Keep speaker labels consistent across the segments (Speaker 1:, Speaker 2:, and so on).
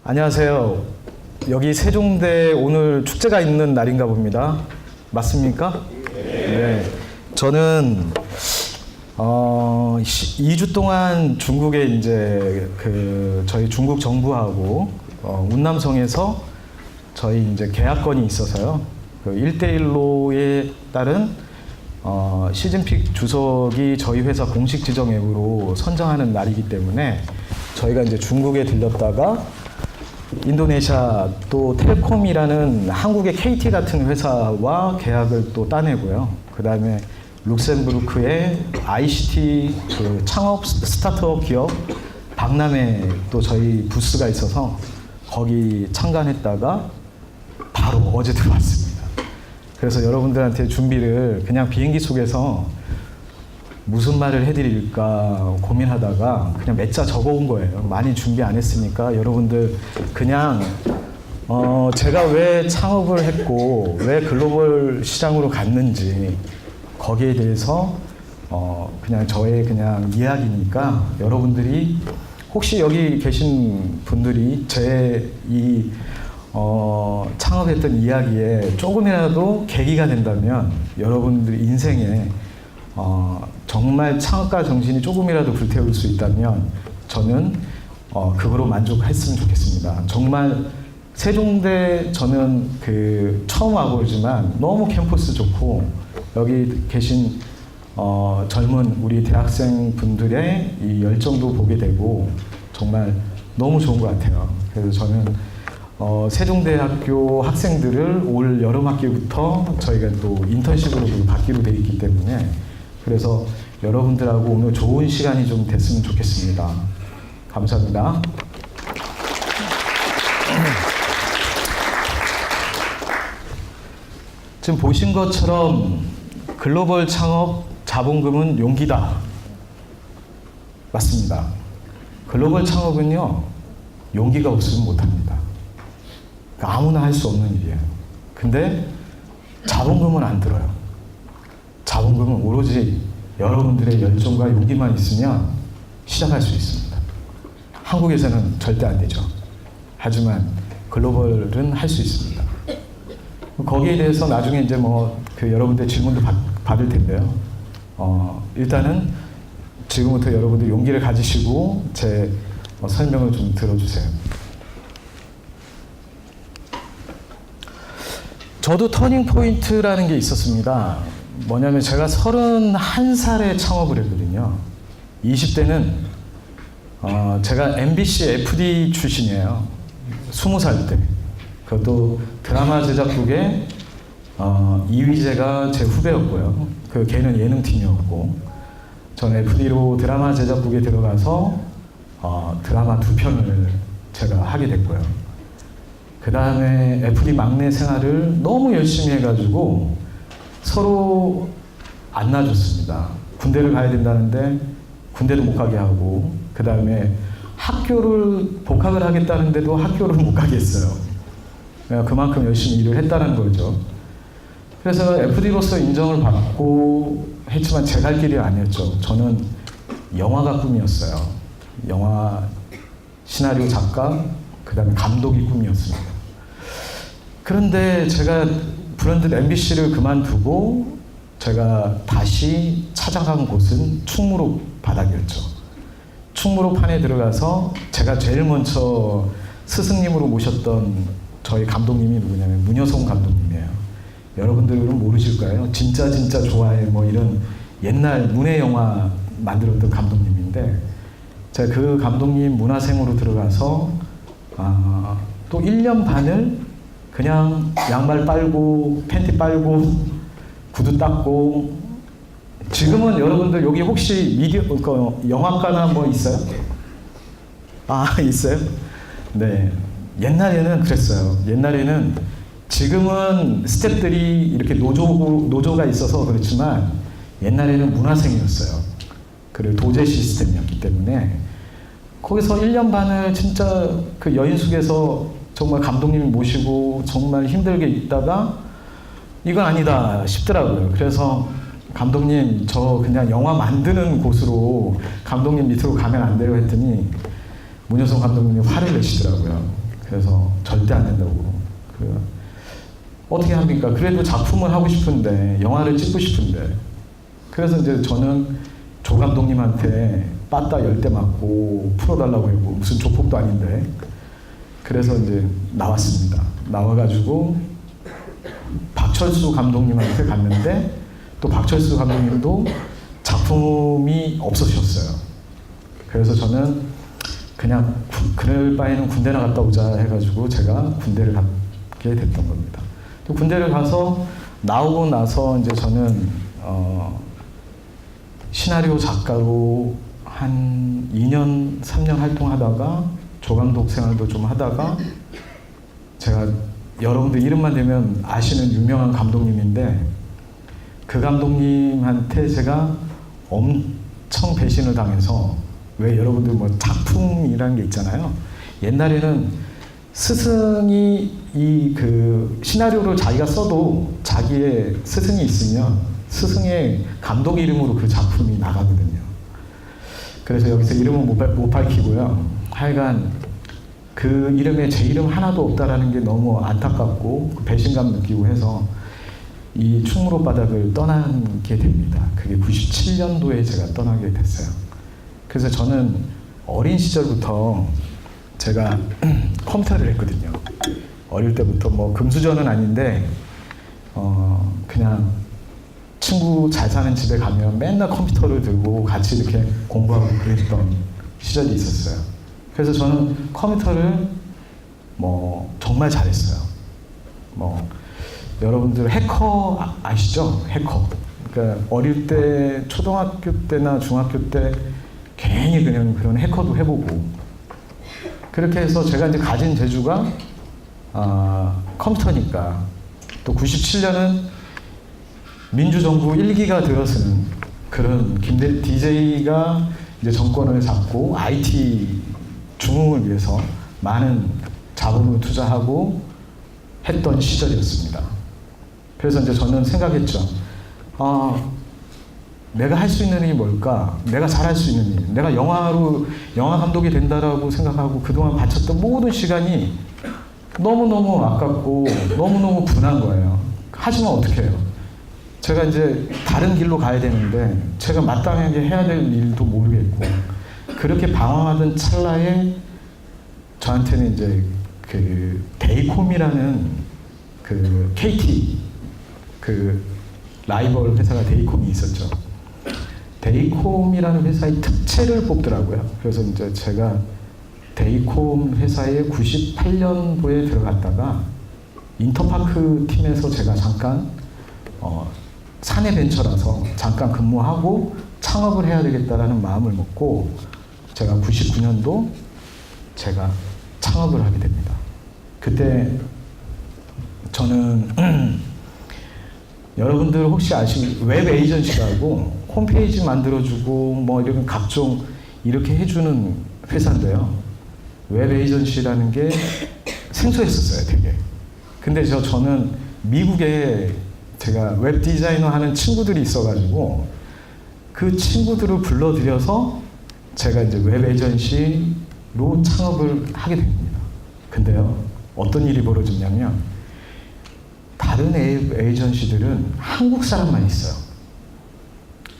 Speaker 1: 안녕하세요. 여기 세종대 오늘 축제가 있는 날인가 봅니다. 맞습니까? 네. 저는 2주 동안 중국에 이제 저희 중국 정부하고 운남성에서 저희 이제 계약건이 있어서요. 1대1로에 따른 시진핑 주석이 저희 회사 공식 지정 앱으로 선정하는 날이기 때문에 저희가 이제 중국에 들렸다가 인도네시아 또 텔콤이라는 한국의 KT 같은 회사와 계약을 또 따내고요. 그 다음에 룩셈부르크의 ICT 창업 스타트업 기업 박람회 또 저희 부스가 있어서 거기 참관했다가 바로 어제 들어왔습니다. 그래서 여러분들한테 준비를 그냥 비행기 속에서 무슨 말을 해드릴까 고민하다가 그냥 몇 자 적어온 거예요. 많이 준비 안 했으니까 여러분들 그냥 제가 왜 창업을 했고 왜 글로벌 시장으로 갔는지 거기에 대해서 그냥 저의 그냥 이야기니까 여러분들이 혹시 여기 계신 분들이 제 이 창업했던 이야기에 조금이라도 계기가 된다면 여러분들 인생에 정말 창업가 정신이 조금이라도 불태울 수 있다면 저는 그거로 만족했으면 좋겠습니다. 정말 세종대 저는 처음 와보지만 너무 캠퍼스 좋고 여기 계신 젊은 우리 대학생 분들의 이 열정도 보게 되고 정말 너무 좋은 것 같아요. 그래서 저는 세종대학교 학생들을 올 여름 학기부터 저희가 또 인턴십으로 받기로 돼 있기 때문에 그래서 여러분들하고 오늘 좋은 시간이 좀 됐으면 좋겠습니다. 감사합니다. 지금 보신 것처럼 글로벌 창업 자본금은 용기다. 맞습니다. 글로벌 창업은요, 용기가 없으면 못합니다. 그러니까 아무나 할 수 없는 일이에요. 근데 자본금은 안 들어요. 자본금은 오로지 여러분들의 열정과 용기만 있으면 시작할 수 있습니다. 한국에서는 절대 안 되죠. 하지만 글로벌은 할 수 있습니다. 거기에 대해서 나중에 이제 여러분들 질문도 받을 텐데요. 일단은 지금부터 여러분들 용기를 가지시고 제 설명을 좀 들어주세요. 저도 터닝 포인트라는 게 있었습니다. 뭐냐면 제가 31살에 창업을 했거든요. 20대는 제가 MBC FD 출신이에요. 20살 때. 그것도 드라마 제작국에 이휘재가 제 후배였고요. 걔는 예능팀이었고 저는 FD로 드라마 제작국에 들어가서 드라마 2편을 제가 하게 됐고요. 그 다음에 FD 막내 생활을 너무 열심히 해가지고 서로 안 놔줬습니다. 군대를 가야 된다는데 군대도 못 가게 하고 그 다음에 학교를 복학을 하겠다는데도 학교를 못 가게 했어요. 그만큼 열심히 일을 했다는 거죠. 그래서 FD로서 인정을 받고 했지만 제 갈 길이 아니었죠. 저는 영화가 꿈이었어요. 영화 시나리오 작가, 그 다음에 감독이 꿈이었습니다. 그런데 제가 브랜드 MBC를 그만두고 제가 다시 찾아간 곳은 충무로 바닥이었죠. 충무로판에 들어가서 제가 제일 먼저 스승님으로 모셨던 저희 감독님이 누구냐면 문여송 감독님이에요. 여러분들은 모르실 거예요. 진짜 좋아해 이런 옛날 문예 영화 만들었던 감독님인데 제가 그 감독님 문화생으로 들어가서 또 1년 반을 그냥 양말 빨고 팬티 빨고 구두 닦고 지금은 여러분들 여기 혹시 영화과나 있어요? 있어요? 네. 옛날에는 그랬어요. 옛날에는 지금은 스태프들이 이렇게 노조가 있어서 그렇지만 옛날에는 문화생이었어요. 그리고 도제 시스템이었기 때문에 거기서 1년 반을 진짜 여인숙에서 정말 감독님이 모시고 정말 힘들게 있다가 이건 아니다 싶더라고요. 그래서 감독님 저 그냥 영화 만드는 곳으로 감독님 밑으로 가면 안 돼요 했더니 문여성 감독님이 화를 내시더라고요. 그래서 절대 안 된다고. 어떻게 합니까? 그래도 작품을 하고 싶은데, 영화를 찍고 싶은데. 그래서 이제 저는 조 감독님한테 빠따 10대 맞고 풀어달라고 했고, 무슨 조폭도 아닌데. 그래서 이제 나왔습니다. 나와가지고 박철수 감독님한테 갔는데, 또 박철수 감독님도 작품이 없으셨어요. 그래서 저는 그냥 그럴 바에는 군대나 갔다 오자 해가지고 제가 군대를 가게 됐던 겁니다. 군대를 가서 나오고 나서 이제 저는 시나리오 작가로 한 2년, 3년 활동하다가 조감독 생활도 좀 하다가 제가 여러분들 이름만 대면 아시는 유명한 감독님인데 그 감독님한테 제가 엄청 배신을 당해서 왜 여러분들 뭐 작품이라는 게 있잖아요. 옛날에는 스승이 이 그 시나리오를 자기가 써도 자기의 스승이 있으면 스승의 감독 이름으로 그 작품이 나가거든요. 그래서 여기서 이름은 못 밝히고요. 하여간 그 이름에 제 이름 하나도 없다라는 게 너무 안타깝고 배신감 느끼고 해서 이 충무로 바닥을 떠나게 됩니다. 그게 97년도에 제가 떠나게 됐어요. 그래서 저는 어린 시절부터 제가 컴퓨터를 했거든요. 어릴 때부터 뭐 금수저는 아닌데 그냥 친구 잘 사는 집에 가면 맨날 컴퓨터를 들고 같이 이렇게 공부하고 그랬던 시절이 있었어요. 그래서 저는 컴퓨터를 뭐 정말 잘했어요. 뭐 여러분들 해커 아시죠? 해커. 그러니까 어릴 때 초등학교 때나 중학교 때 괜히 그냥 그런 해커도 해보고 그렇게 해서 제가 이제 가진 재주가 컴퓨터니까 또 97년은 민주정부 1기가 들어서는 그런 DJ가 이제 정권을 잡고 IT 중흥을 위해서 많은 자본을 투자하고 했던 시절이었습니다. 그래서 이제 저는 생각했죠. 내가 할 수 있는 일이 뭘까? 내가 잘할 수 있는 일. 내가 영화 감독이 된다라고 생각하고 그동안 바쳤던 모든 시간이 너무너무 아깝고 너무너무 분한 거예요. 하지만 어떻게 해요? 제가 이제 다른 길로 가야 되는데 제가 마땅하게 해야 될 일도 모르겠고 그렇게 방황하던 찰나에 저한테는 이제 그 데이콤이라는 그 KT 그 라이벌 회사가 데이콤이 있었죠. 데이콤이라는 회사의 특채를 뽑더라고요. 그래서 이제 제가 데이콤 회사에 98년도에 들어갔다가 인터파크 팀에서 제가 잠깐 사내 벤처라서 잠깐 근무하고 창업을 해야 되겠다라는 마음을 먹고 제가 99년도 제가 창업을 하게 됩니다. 그때 저는 여러분들 혹시 아시는 웹 에이전시라고 홈페이지 만들어주고 뭐 이런 각종 이렇게 해주는 회사인데요. 웹 에이전시라는 게 생소했었어요, 되게. 근데 저는 미국에 제가 웹 디자이너 하는 친구들이 있어가지고 그 친구들을 불러들여서 제가 이제 웹 에이전시로 창업을 하게 됩니다. 근데요, 어떤 일이 벌어졌냐면 다른 에이전시들은 한국 사람만 있어요.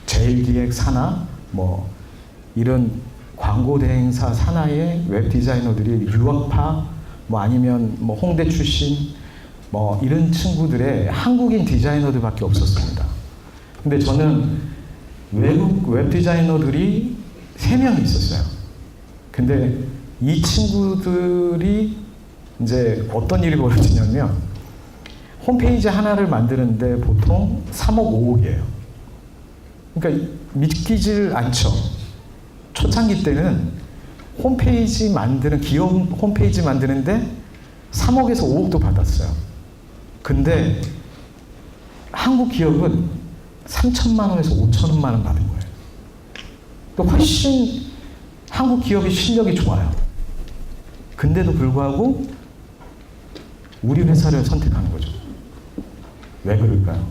Speaker 1: 제일기획 산하, 뭐 이런 광고 대행사 산하의 웹 디자이너들이 유학파, 뭐 아니면 뭐 홍대 출신, 뭐 이런 친구들의 한국인 디자이너들밖에 없었습니다. 근데 저는 외국 웹 디자이너들이 3명 있었어요. 근데 이 친구들이 이제 어떤 일이 벌어지냐면 홈페이지 하나를 만드는데 보통 3억, 5억이에요. 그러니까 믿기질 않죠. 초창기 때는 홈페이지 만드는, 기업 홈페이지 만드는데 3억에서 5억도 받았어요. 근데 한국 기업은 3천만 원에서 5천만 원 받은 거예요. 또 훨씬 한국 기업의 실력이 좋아요. 근데도 불구하고 우리 회사를 선택하는 거죠. 왜 그럴까요?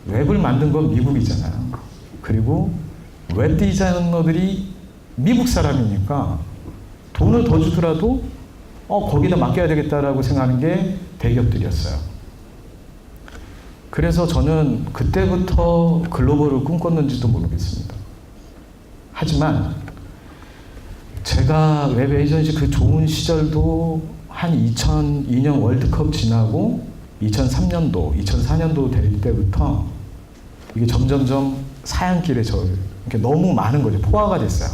Speaker 1: 웹을 만든 건 미국이잖아요. 그리고 웹 디자이너들이 미국 사람이니까 돈을 더 주더라도 거기다 맡겨야 되겠다라고 생각하는 게 대기업들이었어요. 그래서 저는 그때부터 글로벌을 꿈꿨는지도 모르겠습니다. 하지만 제가 웹 에이전시 그 좋은 시절도 한 2002년 월드컵 지나고 2003년도, 2004년도 될 때부터 이게 점점점 사양길에 이렇게 너무 많은 거죠. 포화가 됐어요.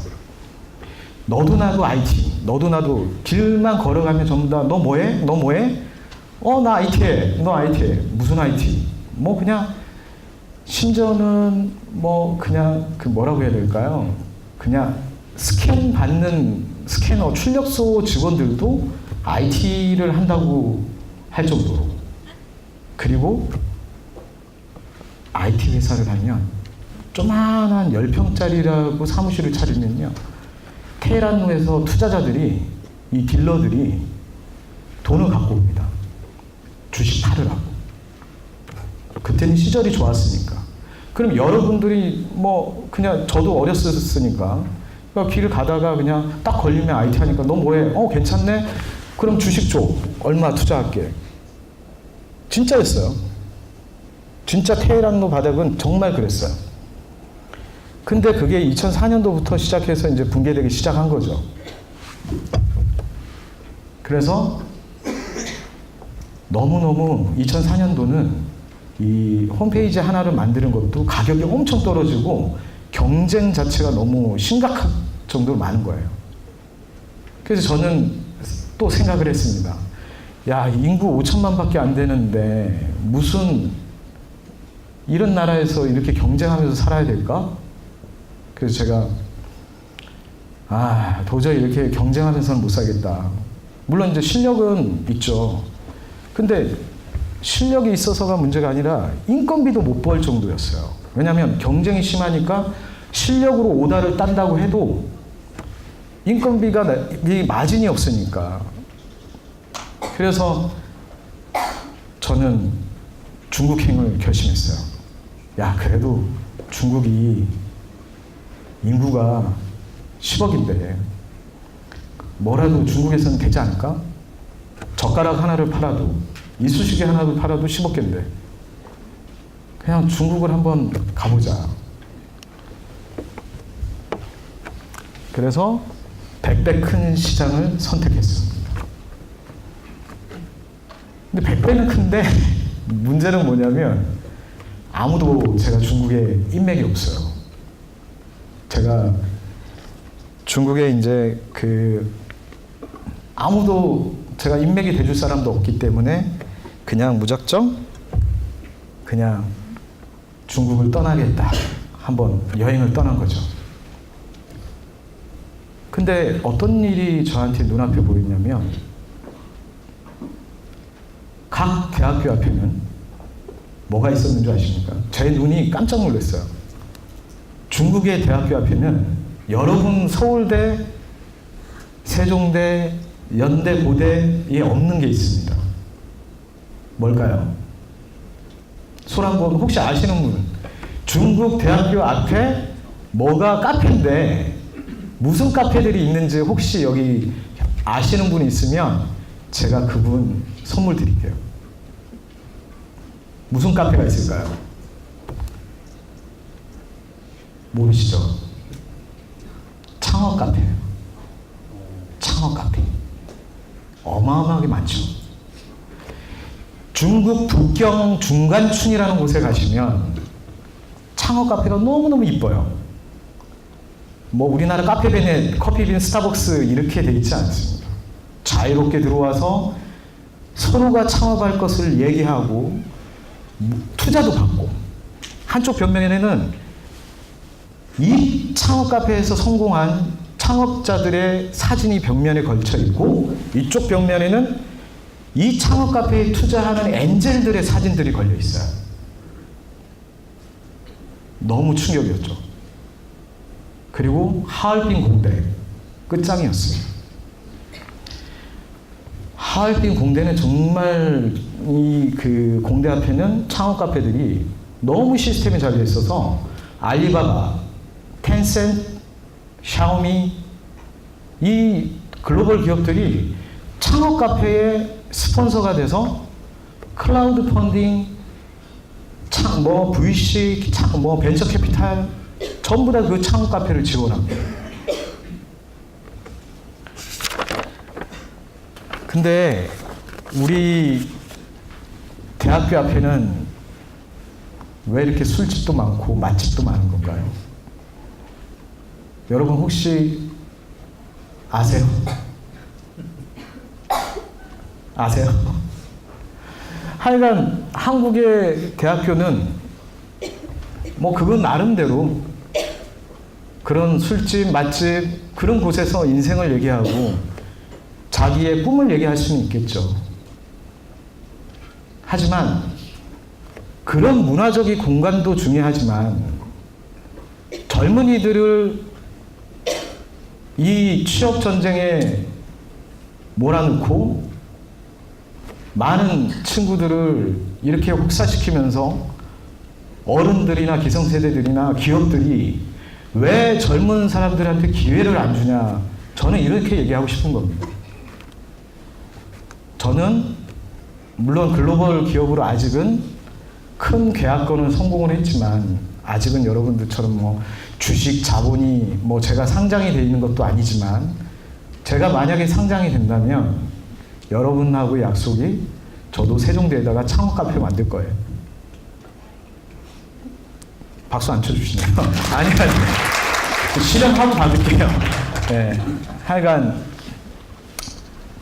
Speaker 1: 너도 나도 IT, 너도 나도 길만 걸어가면 전부 다 너 뭐해? 너 뭐해? 나 IT해. 너 IT해. 무슨 IT? 뭐 그냥 심지어는 뭐 그냥 그 뭐라고 해야 될까요? 그냥 스캔 받는 스캐너 출력소 직원들도 IT를 한다고 할 정도로. 그리고 IT 회사를 하면 조만한 10평짜리라고 사무실을 차리면요, 테헤란로에서 투자자들이, 이 딜러들이 돈을 갖고 옵니다. 주식 팔으라고. 그때는 시절이 좋았으니까. 그럼 여러분들이 뭐 그냥 저도 어렸었으니까 그러니까 길을 가다가 그냥 딱 걸리면 IT 하니까 너 뭐해? 괜찮네? 그럼 주식 줘. 얼마 투자할게. 진짜였어요. 진짜 테헤란로 바닥은 정말 그랬어요. 근데 그게 2004년도부터 시작해서 이제 붕괴되기 시작한 거죠. 그래서 너무너무 2004년도는 이 홈페이지 하나를 만드는 것도 가격이 엄청 떨어지고 경쟁 자체가 너무 심각할 정도로 많은 거예요. 그래서 저는 또 생각을 했습니다. 야, 인구 5천만밖에 안 되는데 무슨 이런 나라에서 이렇게 경쟁하면서 살아야 될까? 그래서 제가 도저히 이렇게 경쟁하면서는 못 살겠다. 물론 이제 실력은 있죠. 근데 실력이 있어서가 문제가 아니라 인건비도 못 벌 정도였어요. 왜냐하면 경쟁이 심하니까 실력으로 오다를 딴다고 해도 인건비가 마진이 없으니까. 그래서 저는 중국행을 결심했어요. 야, 그래도 중국이 인구가 10억인데 뭐라도 중국에서는 되지 않을까? 젓가락 하나를 팔아도, 이쑤시개 하나를 팔아도 10억인데 그냥 중국을 한번 가보자. 그래서 100배 큰 시장을 선택했습니다. 근데 100배는 큰데 문제는 뭐냐면 아무도 제가 중국에 인맥이 없어요. 제가 중국에 이제 아무도 제가 인맥이 돼줄 사람도 없기 때문에 그냥 무작정 그냥 중국을 떠나겠다. 한번 여행을 떠난 거죠. 근데 어떤 일이 저한테 눈앞에 보이냐면 각 대학교 앞에는 뭐가 있었는 줄 아십니까? 제 눈이 깜짝 놀랐어요. 중국의 대학교 앞에는 여러분 서울대, 세종대, 연대, 고대에 없는 게 있습니다. 뭘까요? 손 한번 혹시 아시는 분? 중국 대학교 앞에 뭐가 카페인데 무슨 카페들이 있는지 혹시 여기 아시는 분이 있으면 제가 그분 선물 드릴게요. 무슨 카페가 있을까요? 모르시죠? 창업 카페예요. 창업 카페. 어마어마하게 많죠. 중국 북경 중간춘이라는 곳에 가시면 창업 카페가 너무너무 이뻐요. 뭐 우리나라 카페빈에 커피빈 스타벅스 이렇게 돼 있지 않습니다. 자유롭게 들어와서 서로가 창업할 것을 얘기하고 투자도 받고, 한쪽 벽면에는 이 창업 카페에서 성공한 창업자들의 사진이 벽면에 걸쳐 있고, 이쪽 벽면에는 이 창업 카페에 투자하는 엔젤들의 사진들이 걸려 있어요. 너무 충격이었죠. 그리고 하얼빈 공대 끝장이었어요. 하얼빈 공대는 정말 그 공대 앞에는 창업 카페들이 너무 시스템이 잘 돼 있어서 알리바바, 텐센트, 샤오미 이 글로벌 기업들이 창업 카페의 스폰서가 돼서 클라우드 펀딩, 뭐 VC, 뭐 벤처 캐피탈 전부 다 그 창업 카페를 지원합니다. 근데 우리 대학교 앞에는 왜 이렇게 술집도 많고 맛집도 많은 건가요? 여러분 혹시 아세요? 아세요? 하여간 한국의 대학교는 뭐 그건 나름대로 그런 술집, 맛집 그런 곳에서 인생을 얘기하고 자기의 꿈을 얘기할 수는 있겠죠. 하지만 그런 문화적인 공간도 중요하지만 젊은이들을 이 취업 전쟁에 몰아넣고 많은 친구들을 이렇게 혹사시키면서 어른들이나 기성세대들이나 기업들이 왜 젊은 사람들한테 기회를 안 주냐, 저는 이렇게 얘기하고 싶은 겁니다. 저는 물론 글로벌 기업으로 아직은 큰 계약권은 성공을 했지만 아직은 여러분들처럼 뭐 주식 자본이 뭐 제가 상장이 돼 있는 것도 아니지만 제가 만약에 상장이 된다면 여러분하고의 약속이 저도 세종대에다가 창업 카페 만들 거예요. 박수 안 쳐주시네요. 아니, 실현하고 받을게요. 네. 하여간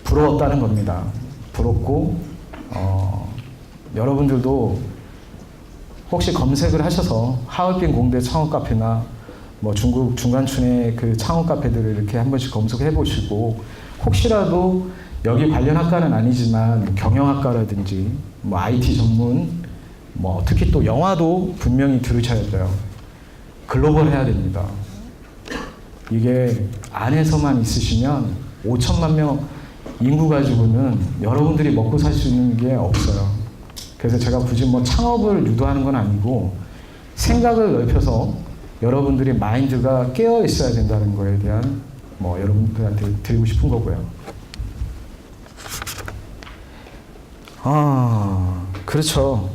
Speaker 1: 부러웠다는 겁니다. 부럽고 여러분들도 혹시 검색을 하셔서 하얼빈 공대 창업 카페나 뭐 중국 중간춘의 그 창업 카페들을 이렇게 한 번씩 검색해 보시고 혹시라도 여기 관련 학과는 아니지만 경영학과라든지 뭐 IT 전문 뭐 특히 또 영화도 분명히 들으셔야 돼요. 글로벌 해야 됩니다. 이게 안에서만 있으시면 5천만 명 인구 가지고는 여러분들이 먹고 살 수 있는 게 없어요. 그래서 제가 굳이 뭐 창업을 유도하는 건 아니고 생각을 넓혀서 여러분들이 마인드가 깨어 있어야 된다는 거에 대한 뭐 여러분들한테 드리고 싶은 거고요. 그렇죠.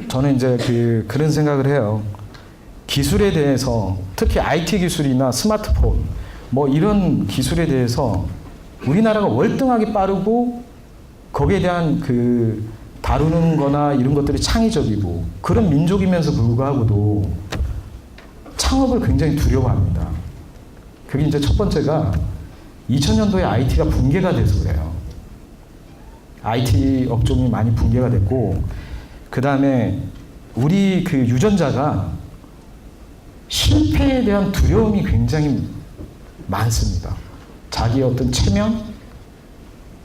Speaker 1: 저는 이제 그런 생각을 해요. 기술에 대해서 특히 IT 기술이나 스마트폰 뭐 이런 기술에 대해서 우리나라가 월등하게 빠르고 거기에 대한 그 다루는 거나 이런 것들이 창의적이고 그런 민족이면서 불구하고도 창업을 굉장히 두려워합니다. 그게 이제 첫 번째가 2000년도에 IT가 붕괴가 돼서 그래요. IT 업종이 많이 붕괴가 됐고 그 다음에 우리 그 유전자가 실패에 대한 두려움이 굉장히 많습니다. 자기의 어떤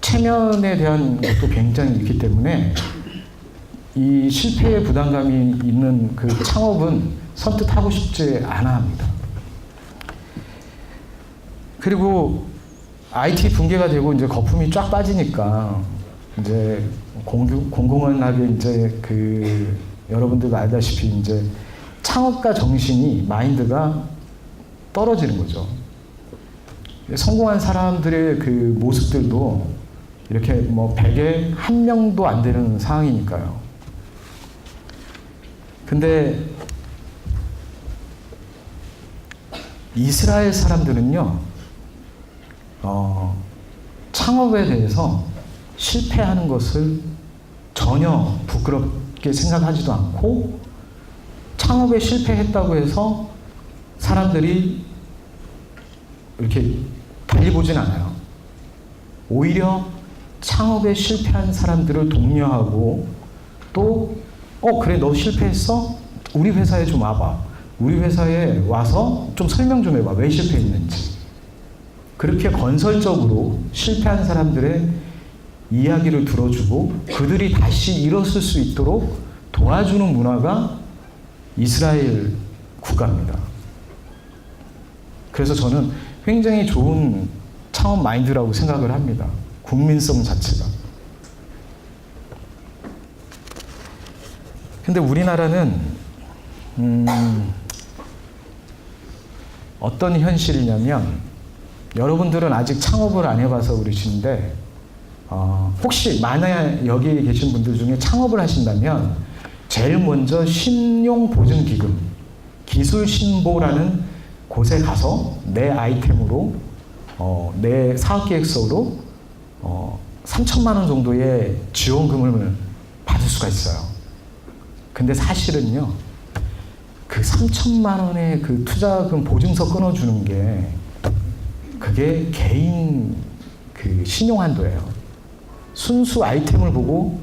Speaker 1: 체면에 대한 것도 굉장히 있기 때문에 이 실패의 부담감이 있는 그 창업은 선뜻 하고 싶지 않아 합니다. 그리고 IT 붕괴가 되고 이제 거품이 쫙 빠지니까 이제 공공연하게 이제 그 여러분들도 알다시피 이제 창업가 정신이 마인드가 떨어지는 거죠. 성공한 사람들의 그 모습들도 이렇게 뭐 100에 1명도 안 되는 상황이니까요. 근데 이스라엘 사람들은요, 창업에 대해서 실패하는 것을 전혀 부끄럽게 생각하지도 않고 창업에 실패했다고 해서 사람들이 이렇게 달리 보진 않아요. 오히려 창업에 실패한 사람들을 독려하고 또 그래 너 실패했어? 우리 회사에 좀 와봐. 우리 회사에 와서 좀 설명 좀 해봐. 왜 실패했는지. 그렇게 건설적으로 실패한 사람들의 이야기를 들어주고 그들이 다시 일어설 수 있도록 도와주는 문화가 이스라엘 국가입니다. 그래서 저는 굉장히 좋은 창업 마인드라고 생각을 합니다. 국민성 자체가. 근데 우리나라는 어떤 현실이냐면 여러분들은 아직 창업을 안 해봐서 그러시는데 혹시 만약 여기 계신 분들 중에 창업을 하신다면 제일 먼저 신용보증기금, 기술신보라는 곳에 가서 내 아이템으로 내 사업계획서로 3천만 원 정도의 지원금을 받을 수가 있어요. 근데 사실은요, 그 3천만 원의 그 투자금 보증서 끊어주는 게 그게 개인 그 신용한도예요. 순수 아이템을 보고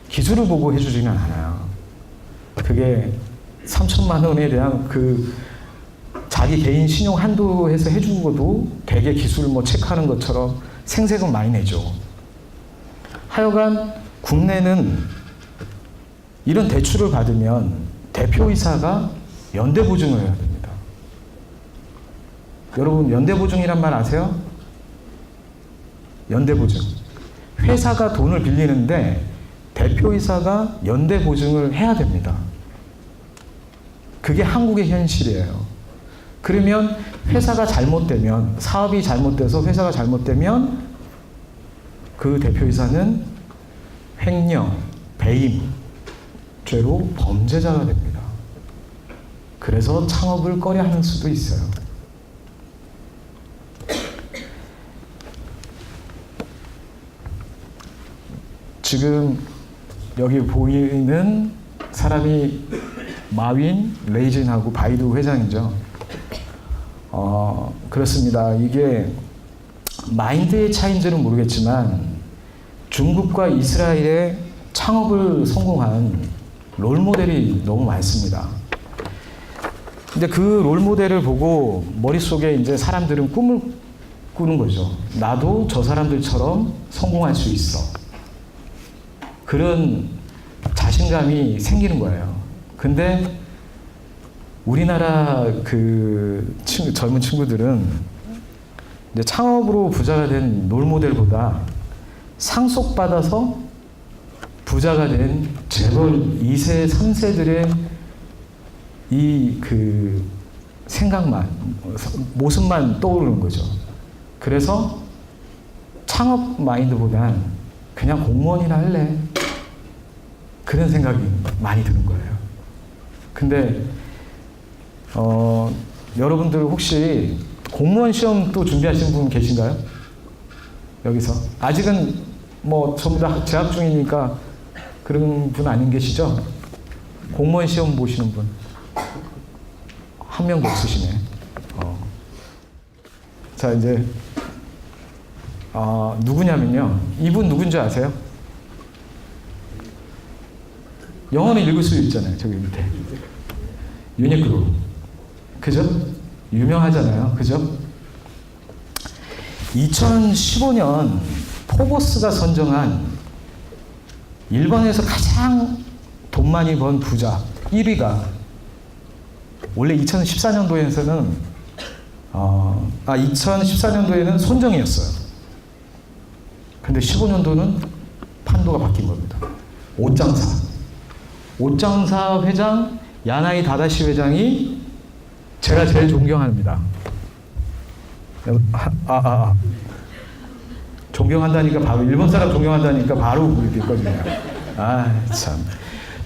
Speaker 1: 기술을 보고 해주지는 않아요. 그게 3천만 원에 대한 그 자기 개인 신용 한도에서 해주고도 되게 기술 뭐 체크하는 것처럼 생색은 많이 내죠. 하여간 국내는 이런 대출을 받으면 대표이사가 연대보증을 해야 됩니다. 여러분 연대보증이란 말 아세요? 연대보증. 회사가 돈을 빌리는데 대표이사가 연대보증을 해야 됩니다. 그게 한국의 현실이에요. 그러면 회사가 잘못되면, 사업이 잘못돼서 회사가 잘못되면 그 대표이사는 횡령, 배임 죄로 범죄자가 됩니다. 그래서 창업을 꺼려 하는 수도 있어요. 지금 여기 보이는 사람이 마윈 레이진하고 바이두 회장이죠. 그렇습니다. 이게 마인드의 차이인지는 모르겠지만 중국과 이스라엘의 창업을 성공한 롤모델이 너무 많습니다. 근데 그 롤모델을 보고 머릿속에 이제 사람들은 꿈을 꾸는 거죠. 나도 저 사람들처럼 성공할 수 있어. 그런 자신감이 생기는 거예요. 근데 우리나라 그 젊은 친구들은 이제 창업으로 부자가 된 롤모델보다 상속받아서 부자가 된 재벌 2세, 3세들의 이 그 생각만, 모습만 떠오르는 거죠. 그래서 창업 마인드보단 그냥 공무원이나 할래. 그런 생각이 많이 드는 거예요. 근데 여러분들 혹시 공무원 시험 또 준비하시는 분 계신가요? 여기서? 아직은 뭐 전부 다 재학 중이니까 그런 분 아닌 계시죠? 공무원 시험 보시는 분? 한 명도 없으시네. 자, 이제 누구냐면요. 이분 누군지 아세요? 영어는 읽을 수 있잖아요. 저기 밑에. 유니크로. 그죠? 유명하잖아요. 그죠? 2015년 포버스가 선정한 일본에서 가장 돈 많이 번 부자 1위가 원래 2014년도에는 2014년도에는 손정이었어요. 근데 15년도는 판도가 바뀐 겁니다. 옷장사 회장 야나이 다다시 회장이 제가 제일 존경합니다. 존경한다니까 바로 일본 사람 존경한다니까 바로 그랬거든요. 참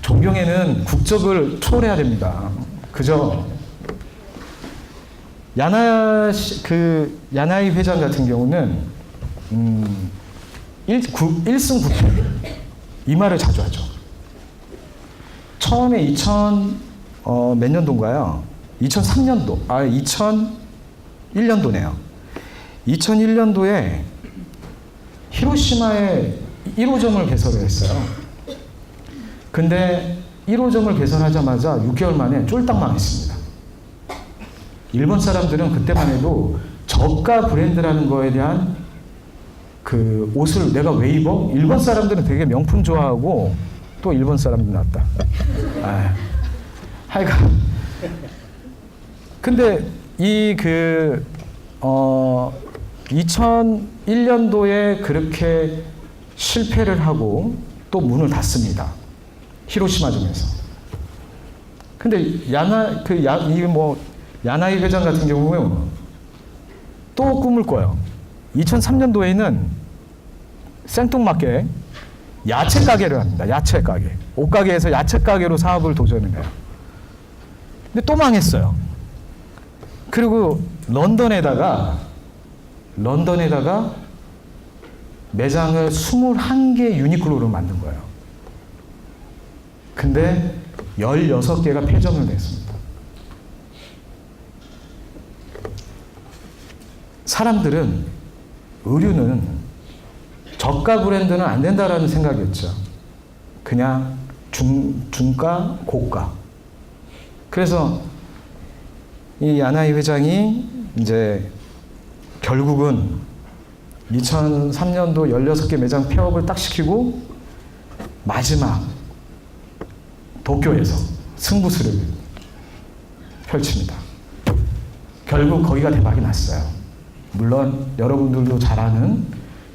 Speaker 1: 존경에는 국적을 초월해야 됩니다. 그죠? 야나이 회장 같은 경우는 1승 9패 이 말을 자주 하죠. 처음에 몇 년도인가요? 2003년도, 2001년도네요. 2001년도에 히로시마에 1호점을 개설을 했어요. 근데 1호점을 개설하자마자 6개월 만에 쫄딱 망했습니다. 일본 사람들은 그때만 해도 저가 브랜드라는 거에 대한 그 옷을 내가 왜 입어? 일본 사람들은 되게 명품 좋아하고 또 일본 사람들 났다. 하여간 근데 2001년도에 그렇게 실패를 하고 또 문을 닫습니다. 히로시마점에서. 근데 야나이 회장 같은 경우는 또 꿈을 꿔요. 2003년도에는 생뚱맞게 야채 가게를 합니다. 야채 가게. 옷가게에서 야채 가게로 사업을 도전을 해요. 근데 또 망했어요. 그리고 런던에다가 매장을 21개 유니클로로 만든 거예요. 근데 16개가 폐점을 냈습니다. 사람들은 의류는 저가 브랜드는 안 된다라는 생각이었죠. 그냥 중가, 고가. 그래서 이 야나이 회장이 이제 결국은 2003년도 16개 매장 폐업을 딱 시키고 마지막 도쿄에서 승부수를 펼칩니다. 결국 거기가 대박이 났어요. 물론 여러분들도 잘 아는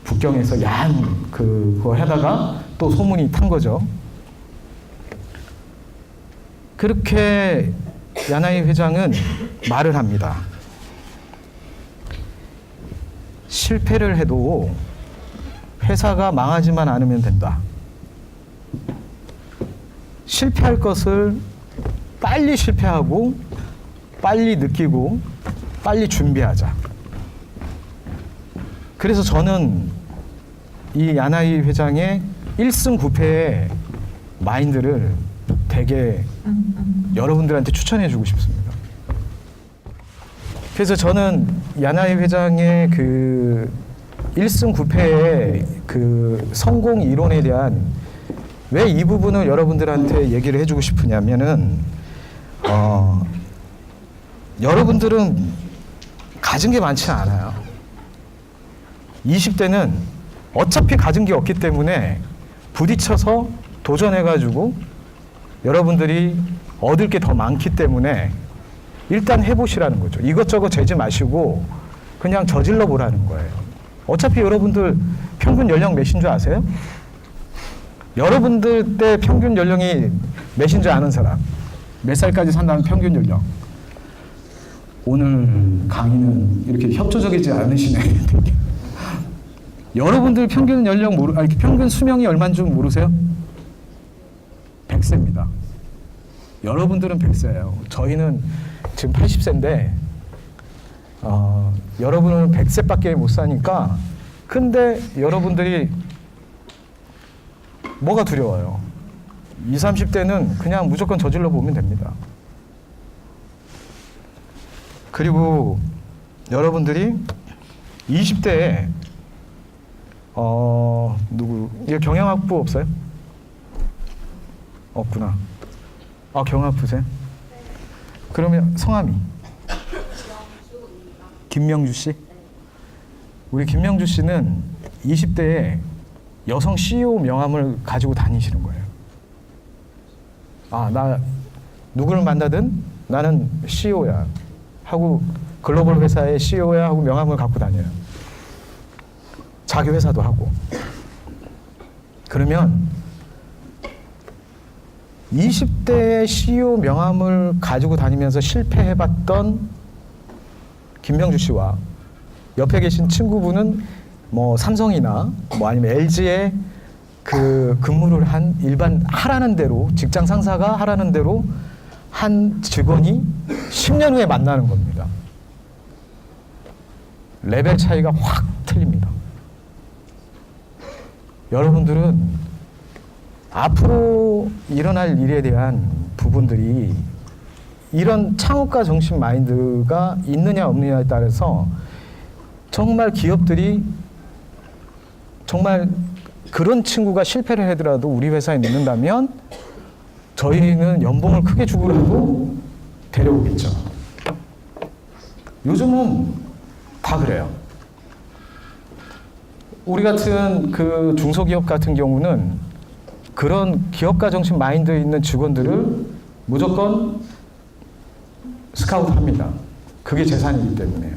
Speaker 1: 북경에서 야한 그거 하다가 또 소문이 탄 거죠. 그렇게 야나이 회장은 말을 합니다. 실패를 해도 회사가 망하지만 않으면 된다. 실패할 것을 빨리 실패하고 빨리 느끼고 빨리 준비하자. 그래서 저는 이 야나이 회장의 1승 9패의 마인드를 되게 여러분들한테 추천해 주고 싶습니다. 그래서 저는 야나이 회장의 그 1승 9패의 그 성공 이론에 대한 왜 이 부분을 여러분들한테 얘기를 해주고 싶으냐면은 여러분들은 가진 게 많지 않아요. 20대는 어차피 가진 게 없기 때문에 부딪혀서 도전해가지고 여러분들이 얻을 게 더 많기 때문에 일단 해보시라는 거죠. 이것저것 재지 마시고 그냥 저질러 보라는 거예요. 어차피 여러분들 평균 연령 몇인 줄 아세요? 여러분들 때 평균 연령이 몇인 줄 아는 사람? 몇 살까지 산다는 평균 연령? 오늘 강의는 이렇게 협조적이지 않으시네. 여러분들 평균 연령 평균 수명이 얼마인 줄 모르세요? 100세입니다. 여러분들은 100세예요. 저희는 지금 80세인데 여러분은 100세밖에 못 사니까 근데 여러분들이 뭐가 두려워요? 20, 30대는 그냥 무조건 저질러 보면 됩니다. 그리고 여러분들이 20대에 이거 경영학부 없어요? 없구나. 아, 경학부세요? 그러면 성함이? 김명주 씨? 우리 김명주 씨는 20대에 여성 CEO 명함을 가지고 다니시는 거예요. 아, 나 누구를 만나든 나는 CEO야 하고 글로벌 회사의 CEO야 하고 명함을 갖고 다녀요. 자기 회사도 하고. 그러면 20대의 CEO 명함을 가지고 다니면서 실패해봤던 김명주 씨와 옆에 계신 친구분은 뭐 삼성이나 뭐 아니면 LG에 그 근무를 한 일반 하라는 대로 직장 상사가 하라는 대로 한 직원이 10년 후에 만나는 겁니다. 레벨 차이가 확 틀립니다. 여러분들은 앞으로 일어날 일에 대한 부분들이 이런 창업가 정신 마인드가 있느냐 없느냐에 따라서 정말 기업들이 정말 그런 친구가 실패를 하더라도 우리 회사에 넣는다면 저희는 연봉을 크게 주고라도 데려오겠죠. 요즘은 다 그래요. 우리 같은 그 중소기업 같은 경우는 그런 기업가 정신 마인드 있는 직원들을 무조건 스카우트합니다. 그게 재산이기 때문에요.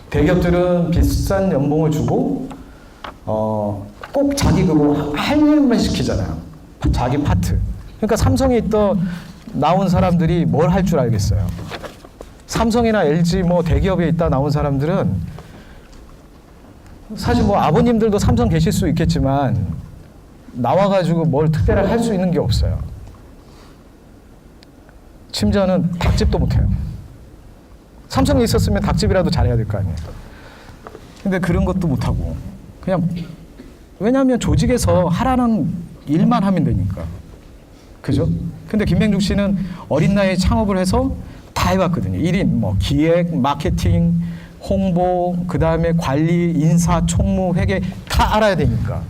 Speaker 1: 대기업들은 비싼 연봉을 주고 꼭 자기 그거 할 일만 시키잖아요. 자기 파트. 그러니까 삼성에 있던 나온 사람들이 뭘 할 줄 알겠어요. 삼성이나 LG 뭐 대기업에 있다 나온 사람들은 사실 뭐 아버님들도 삼성 계실 수 있겠지만 나와가지고 뭘 특별하게 할 수 있는 게 없어요. 심지어는 닭집도 못해요. 삼성에 있었으면 닭집이라도 잘해야 될 거 아니에요. 근데 그런 것도 못하고 그냥 왜냐하면 조직에서 하라는 일만 하면 되니까. 그죠? 근데 김맹중 씨는 어린 나이에 창업을 해서 다 해봤거든요. 1인 뭐 기획, 마케팅, 홍보, 그 다음에 관리, 인사, 총무, 회계 다 알아야 되니까.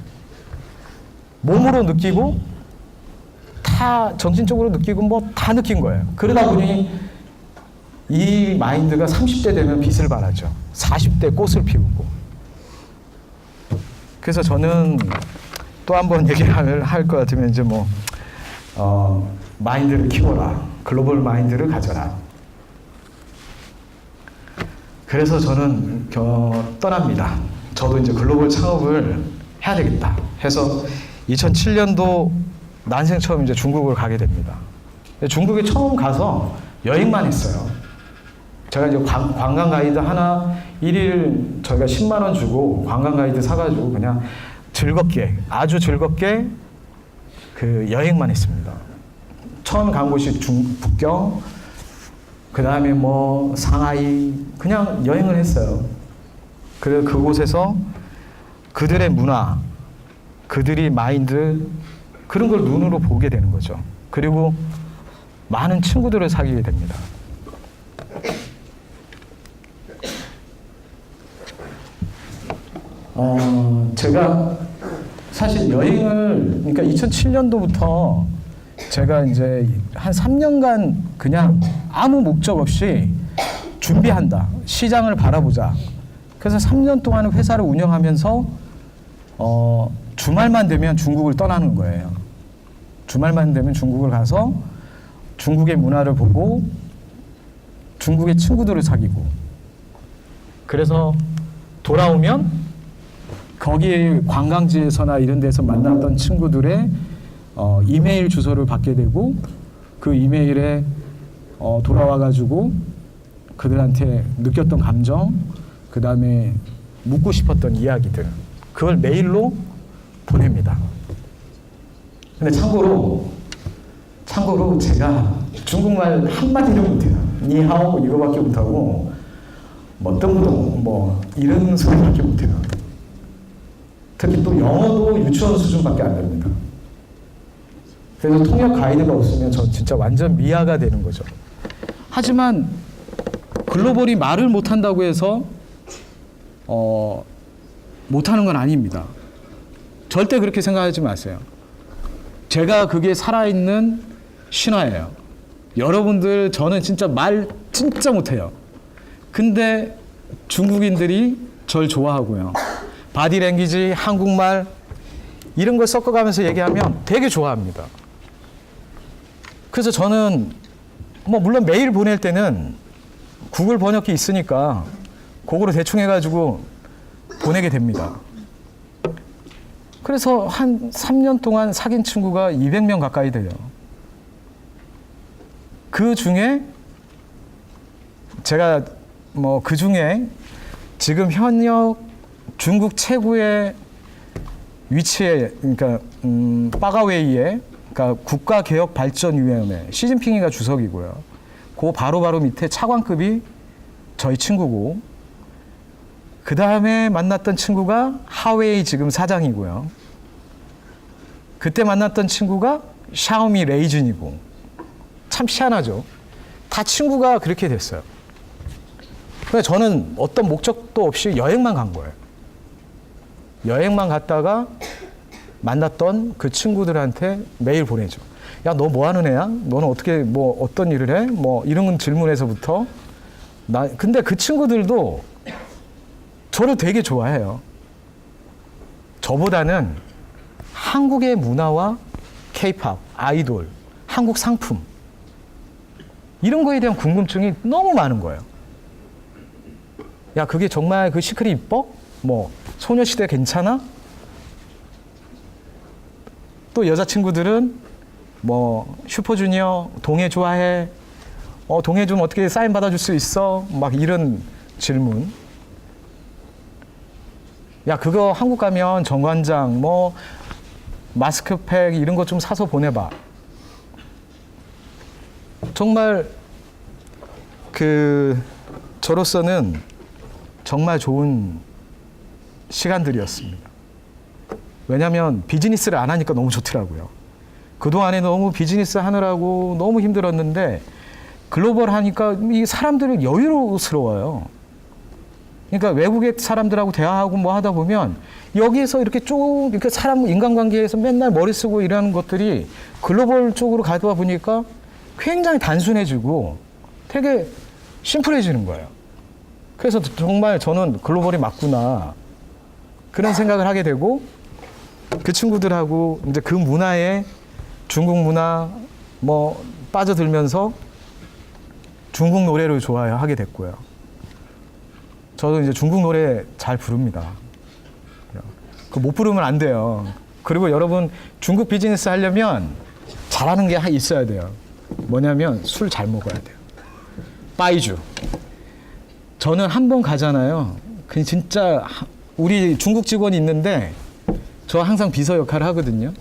Speaker 1: 몸으로 느끼고 다 정신적으로 느끼고 뭐 다 느낀 거예요. 그러다 보니 이 마인드가 30대 되면 빛을 발하죠. 40대 꽃을 피우고. 그래서 저는 또 한 번 얘기를 할 것 같으면 이제 뭐 마인드를 키워라. 글로벌 마인드를 가져라. 그래서 저는 떠납니다. 저도 이제 글로벌 창업을 해야 되겠다 해서 2007년도 난생 처음 이제 중국을 가게 됩니다. 중국에 처음 가서 여행만 했어요. 제가 이제 관광 가이드 하나 1일 저희가 10만 원 주고 관광 가이드 사가지고 그냥 즐겁게 아주 즐겁게 그 여행만 했습니다. 처음 간 곳이 북경, 그 다음에 뭐 상하이 그냥 여행을 했어요. 그래서 그곳에서 그들의 문화, 그들이 마인드 그런 걸 눈으로 보게 되는 거죠. 그리고 많은 친구들을 사귀게 됩니다. 제가 사실 여행을 그러니까 2007년도부터 제가 이제 한 3년간 그냥 아무 목적 없이 준비한다. 시장을 바라보자. 그래서 3년 동안 회사를 운영하면서 주말만 되면 중국을 떠나는 거예요. 주말만 되면 중국을 가서 중국의 문화를 보고 중국의 친구들을 사귀고 그래서 돌아오면 거기 관광지에서나 이런 데서 만났던 친구들의 이메일 주소를 받게 되고 그 이메일에 돌아와가지고 그들한테 느꼈던 감정 그 다음에 묻고 싶었던 이야기들 그걸 메일로 보냅니다. 근데 참고로 제가 중국말 한마디도 못해요. 니하오 이거밖에 못하고 뭐 뜬동 뭐 이런 소리밖에 못해요. 특히 또 영어도 유치원 수준밖에 안 됩니다. 그래서 통역 가이드가 없으면 저 진짜 완전 미아가 되는 거죠. 하지만 글로벌이 말을 못한다고 해서 못하는 건 아닙니다. 절대 그렇게 생각하지 마세요. 제가 그게 살아있는 신화예요. 여러분들 저는 진짜 말 진짜 못해요. 근데 중국인들이 절 좋아하고요. 바디랭귀지, 한국말 이런 걸 섞어가면서 얘기하면 되게 좋아합니다. 그래서 저는 뭐 물론 메일 보낼 때는 구글 번역기 있으니까 그거로 대충 해가지고 보내게 됩니다. 그래서 한 3년 동안 사귄 친구가 200명 가까이 돼요. 그 중에 제가 뭐 그 중에 지금 현역 중국 최고의 위치에 그러니까 빠가웨이에 그러니까 국가개혁발전위원회 시진핑이가 주석이고요. 그 바로 밑에 차관급이 저희 친구고 그 다음에 만났던 친구가 하웨이 지금 사장이고요. 그때 만났던 친구가 샤오미 레이준이고 참 희한하죠. 다 친구가 그렇게 됐어요. 그래서 저는 어떤 목적도 없이 여행만 간 거예요. 여행만 갔다가 만났던 그 친구들한테 메일 보내죠. 야, 너 뭐 하는 애야? 너는 어떻게 뭐 어떤 일을 해? 뭐 이런 질문에서부터 근데 그 친구들도 저를 되게 좋아해요. 저보다는 한국의 문화와 K-팝, 아이돌, 한국 상품 이런 거에 대한 궁금증이 너무 많은 거예요. 야, 그게 정말 그 시크릿 이뻐? 뭐 소녀시대 괜찮아? 또 여자친구들은 뭐 슈퍼주니어 동해 좋아해? 동해 좀 어떻게 사인 받아줄 수 있어? 막 이런 질문. 야, 그거 한국 가면 정관장, 뭐 마스크팩 이런 거 좀 사서 보내봐. 정말 저로서는 정말 좋은 시간들이었습니다. 왜냐하면 비즈니스를 안 하니까 너무 좋더라고요. 그동안에 너무 비즈니스 하느라고 너무 힘들었는데 글로벌 하니까 이 사람들이 여유로워요. 그러니까 외국의 사람들하고 대화하고 뭐 하다 보면 여기에서 이렇게 쭉 이렇게 사람 인간관계에서 맨날 머리 쓰고 이러는 것들이 글로벌 쪽으로 가다 보니까 굉장히 단순해지고 되게 심플해지는 거예요. 그래서 정말 저는 글로벌이 맞구나 그런 생각을 하게 되고 그 친구들하고 이제 그 문화에 중국 문화 뭐 빠져들면서 중국 노래를 좋아하게 됐고요. 저도 이제 중국 노래 잘 부릅니다. 그 못 부르면 안 돼요. 그리고 여러분 중국 비즈니스 하려면 잘하는 게 있어야 돼요. 뭐냐면 술 잘 먹어야 돼요. 빠이주. 저는 한 번 가잖아요. 그 진짜 우리 중국 직원이 있는데 저 항상 비서 역할을 하거든요.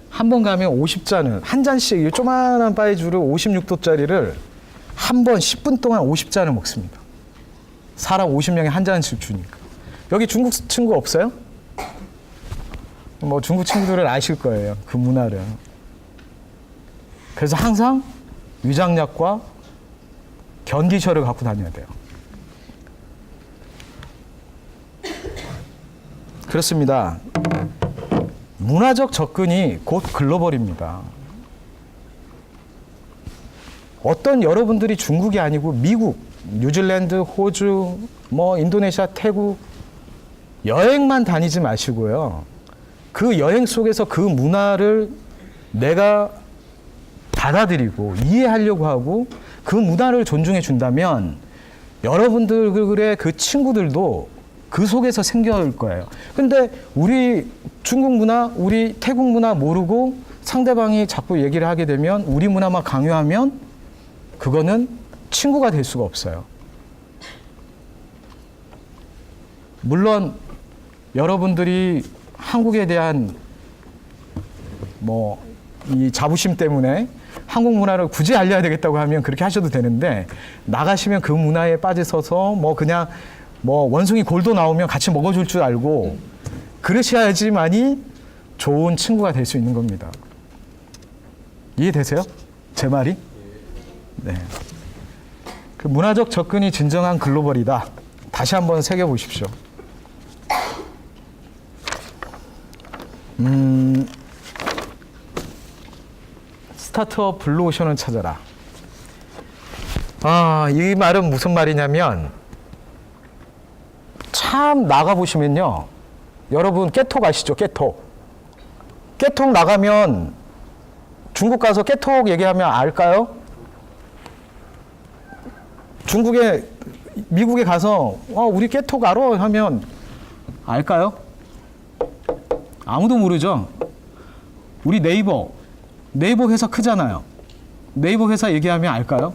Speaker 1: 한 번 가면 50잔을 한 잔씩 조그만한 빠이주를 56도짜리를 한 번 10분 동안 50잔을 먹습니다. 사람 50명에 한 잔씩 주니까. 여기 중국 친구 없어요? 뭐 중국 친구들은 아실 거예요. 그 문화를. 그래서 항상 위장약과 견기셔를 갖고 다녀야 돼요. 그렇습니다. 문화적 접근이 곧 글로벌입니다. 어떤 여러분들이 중국이 아니고 미국, 뉴질랜드, 호주, 뭐 인도네시아, 태국 여행만 다니지 마시고요. 그 여행 속에서 그 문화를 내가 받아들이고 이해하려고 하고 그 문화를 존중해 준다면 여러분들의 그 친구들도 그 속에서 생겨날 거예요. 근데 우리 중국 문화, 우리 태국 문화 모르고 상대방이 자꾸 얘기를 하게 되면 우리 문화만 강요하면 그거는 친구가 될 수가 없어요. 물론 여러분들이 한국에 대한 뭐 이 자부심 때문에 한국 문화를 굳이 알려야 되겠다고 하면 그렇게 하셔도 되는데 나가시면 그 문화에 빠져서서 뭐 그냥 뭐 원숭이 골도 나오면 같이 먹어줄 줄 알고 그러셔야지만이 좋은 친구가 될 수 있는 겁니다. 이해되세요? 제 말이? 네. 그 문화적 접근이 진정한 글로벌이다. 다시 한번 새겨보십시오. 스타트업 블루오션을 찾아라. 이 말은 무슨 말이냐면 참 나가보시면요. 여러분 깨톡 아시죠? 깨톡. 깨톡 나가면 중국 가서 깨톡 얘기하면 알까요? 중국에 미국에 가서 우리 깨톡 알아? 하면 알까요? 아무도 모르죠. 우리 네이버 회사 크잖아요. 네이버 회사 얘기하면 알까요?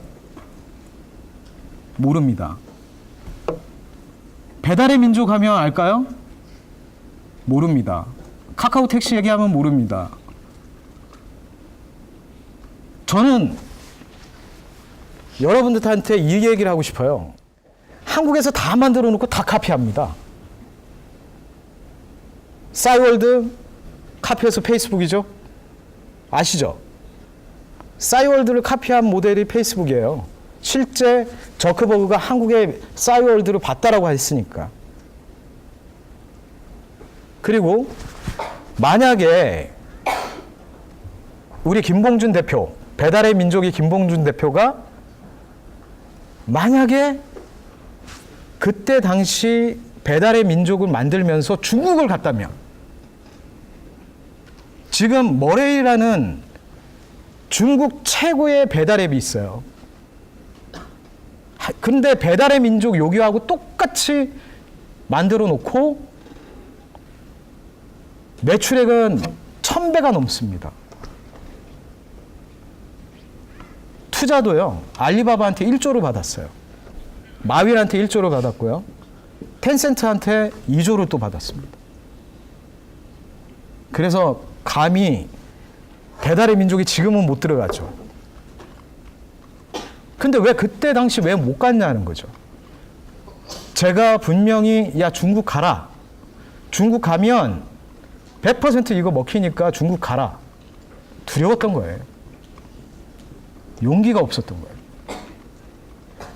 Speaker 1: 모릅니다. 배달의 민족 하면 알까요? 모릅니다. 카카오 택시 얘기하면 모릅니다. 저는 여러분들한테 이 얘기를 하고 싶어요. 한국에서 다 만들어 놓고 다 카피합니다. 싸이월드 카피해서 페이스북이죠? 아시죠? 싸이월드를 카피한 모델이 페이스북이에요. 실제 저크버그가 한국의 싸이월드를 봤다라고 했으니까. 그리고 만약에 우리 김봉준 대표, 배달의 민족의 김봉준 대표가 만약에 그때 당시 배달의 민족을 만들면서 중국을 갔다면 지금 머레이라는 중국 최고의 배달 앱이 있어요. 근데 배달의 민족 요기하고 똑같이 만들어 놓고 매출액은 1000배가 넘습니다. 투자도요. 알리바바한테 1조를 받았어요. 마윈한테 1조를 받았고요. 텐센트한테 2조를 또 받았습니다. 그래서 감히 배달의 민족이 지금은 못 들어가죠. 근데 왜 그때 당시 왜 못 갔냐는 거죠. 제가 분명히 야 중국 가라. 중국 가면 100% 이거 먹히니까 중국 가라. 두려웠던 거예요. 용기가 없었던 거예요.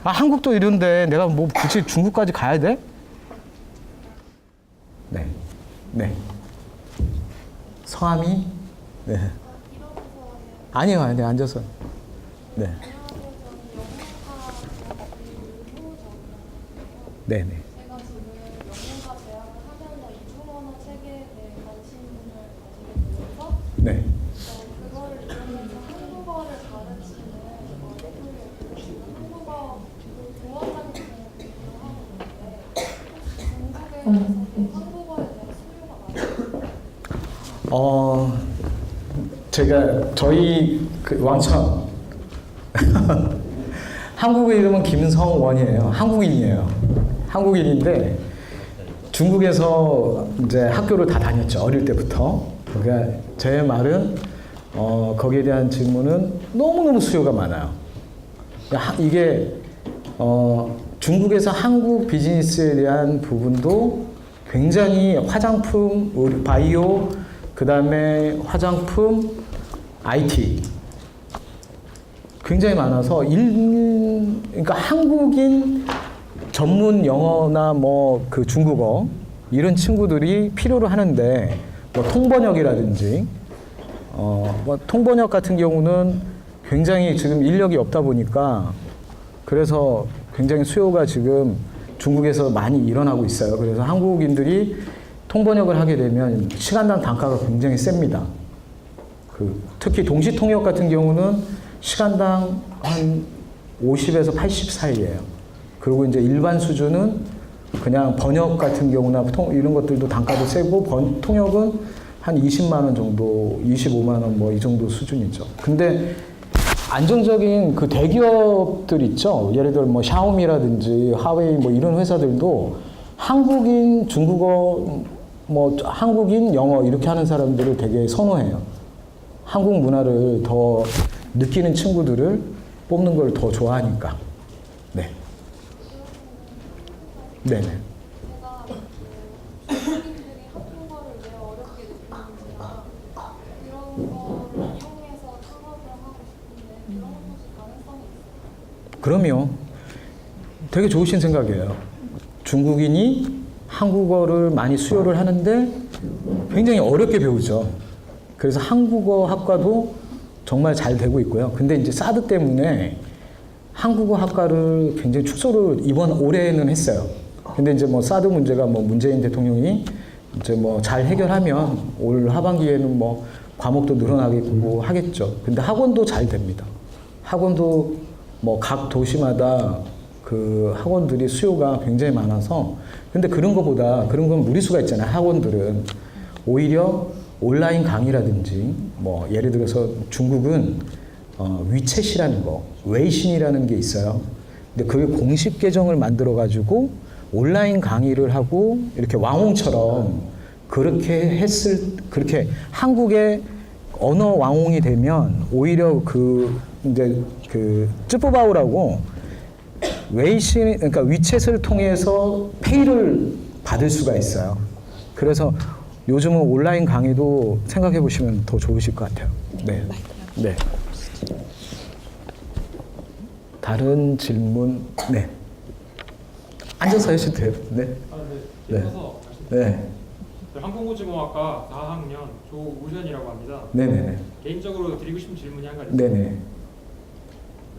Speaker 1: 아, 한국도 이런데 내가 뭐 굳이 중국까지 가야 돼? 네. 네. 성함이? 네. 아니요, 아니요, 앉아서. 네. 네네.
Speaker 2: 제가 지금 영문과 대학을 하면서 이중언어 체계에 대해 관심을 가지게 되면서
Speaker 1: 네.
Speaker 2: 그거를 이용해서 한국어를 가르치는 한국어 동화장치를 하고 있는데 중국에서도 한국어에 대한 수요가 많아요.
Speaker 1: 제가 저희 그 왕천 한국의 이름은 김성원이에요. 한국인이에요. 한국인인데 중국에서 이제 학교를 다 다녔죠. 어릴 때부터. 그러니까 제 말은 거기에 대한 질문은 너무너무 수요가 많아요. 이게 중국에서 한국 비즈니스에 대한 부분도 굉장히 화장품, 바이오, 그 다음에 화장품, IT 굉장히 많아서 그러니까 한국인 전문 영어나 뭐 그 중국어 이런 친구들이 필요로 하는데 뭐 통번역이라든지 뭐 통번역 같은 경우는 굉장히 지금 인력이 없다 보니까 그래서 굉장히 수요가 지금 중국에서 많이 일어나고 있어요. 그래서 한국인들이 통번역을 하게 되면 시간당 단가가 굉장히 셉니다. 특히 동시통역 같은 경우는 시간당 한 50에서 80 사이예요. 그리고 이제 일반 수준은 그냥 번역 같은 경우나 이런 것들도 단가도 세고 통역은 한 20만 원 정도, 25만 원 뭐 이 정도 수준이죠. 근데 안정적인 그 대기업들 있죠. 예를 들어 뭐 샤오미라든지 하웨이 뭐 이런 회사들도 한국인 중국어 뭐 한국인 영어 이렇게 하는 사람들을 되게 선호해요. 한국 문화를 더 느끼는 친구들을 뽑는 걸 더 좋아하니까. 네. 네네.
Speaker 2: 제가 중국인들이 한국어를 왜 어렵게 느끼는지나 이런 거를 이용해서 창업을 하고 싶은데 그런 것이 가능성이 있어요.
Speaker 1: 그럼요. 되게 좋으신 생각이에요. 중국인이 한국어를 많이 수요를 하는데 굉장히 어렵게 배우죠. 그래서 한국어 학과도 정말 잘 되고 있고요. 근데 이제 사드 때문에 한국어 학과를 굉장히 축소를 이번 올해는 했어요. 근데 이제 뭐 사드 문제가 뭐 문재인 대통령이 이제 뭐 잘 해결하면 올 하반기에는 뭐 과목도 늘어나겠고 하겠죠. 근데 학원도 잘 됩니다. 학원도 뭐 각 도시마다 그 학원들이 수요가 굉장히 많아서 근데 그런 거보다 그런 건 무리수가 있잖아요. 학원들은 오히려 온라인 강의라든지 뭐 예를 들어서 중국은 위챗이라는 거, 웨이신이라는 게 있어요. 근데 그게 공식 계정을 만들어 가지고 온라인 강의를 하고 이렇게 왕홍처럼 그렇게 한국의 언어 왕홍이 되면 오히려 이제 쯔뿌바오라고 웨이신 그러니까 위챗을 통해서 페이를 받을 수가 있어요. 그래서 요즘은 온라인 강의도 생각해 보시면 더 좋으실 것 같아요. 네. 네. 다른 질문, 네. 앉아서 하셔도 돼요. 네.
Speaker 3: 네.
Speaker 1: 네.
Speaker 3: 항공우주공학과 4학년 조우현이라고 합니다.
Speaker 1: 네네네.
Speaker 3: 개인적으로 드리고 싶은 질문이 한 가지
Speaker 1: 네네.
Speaker 3: 있습니다.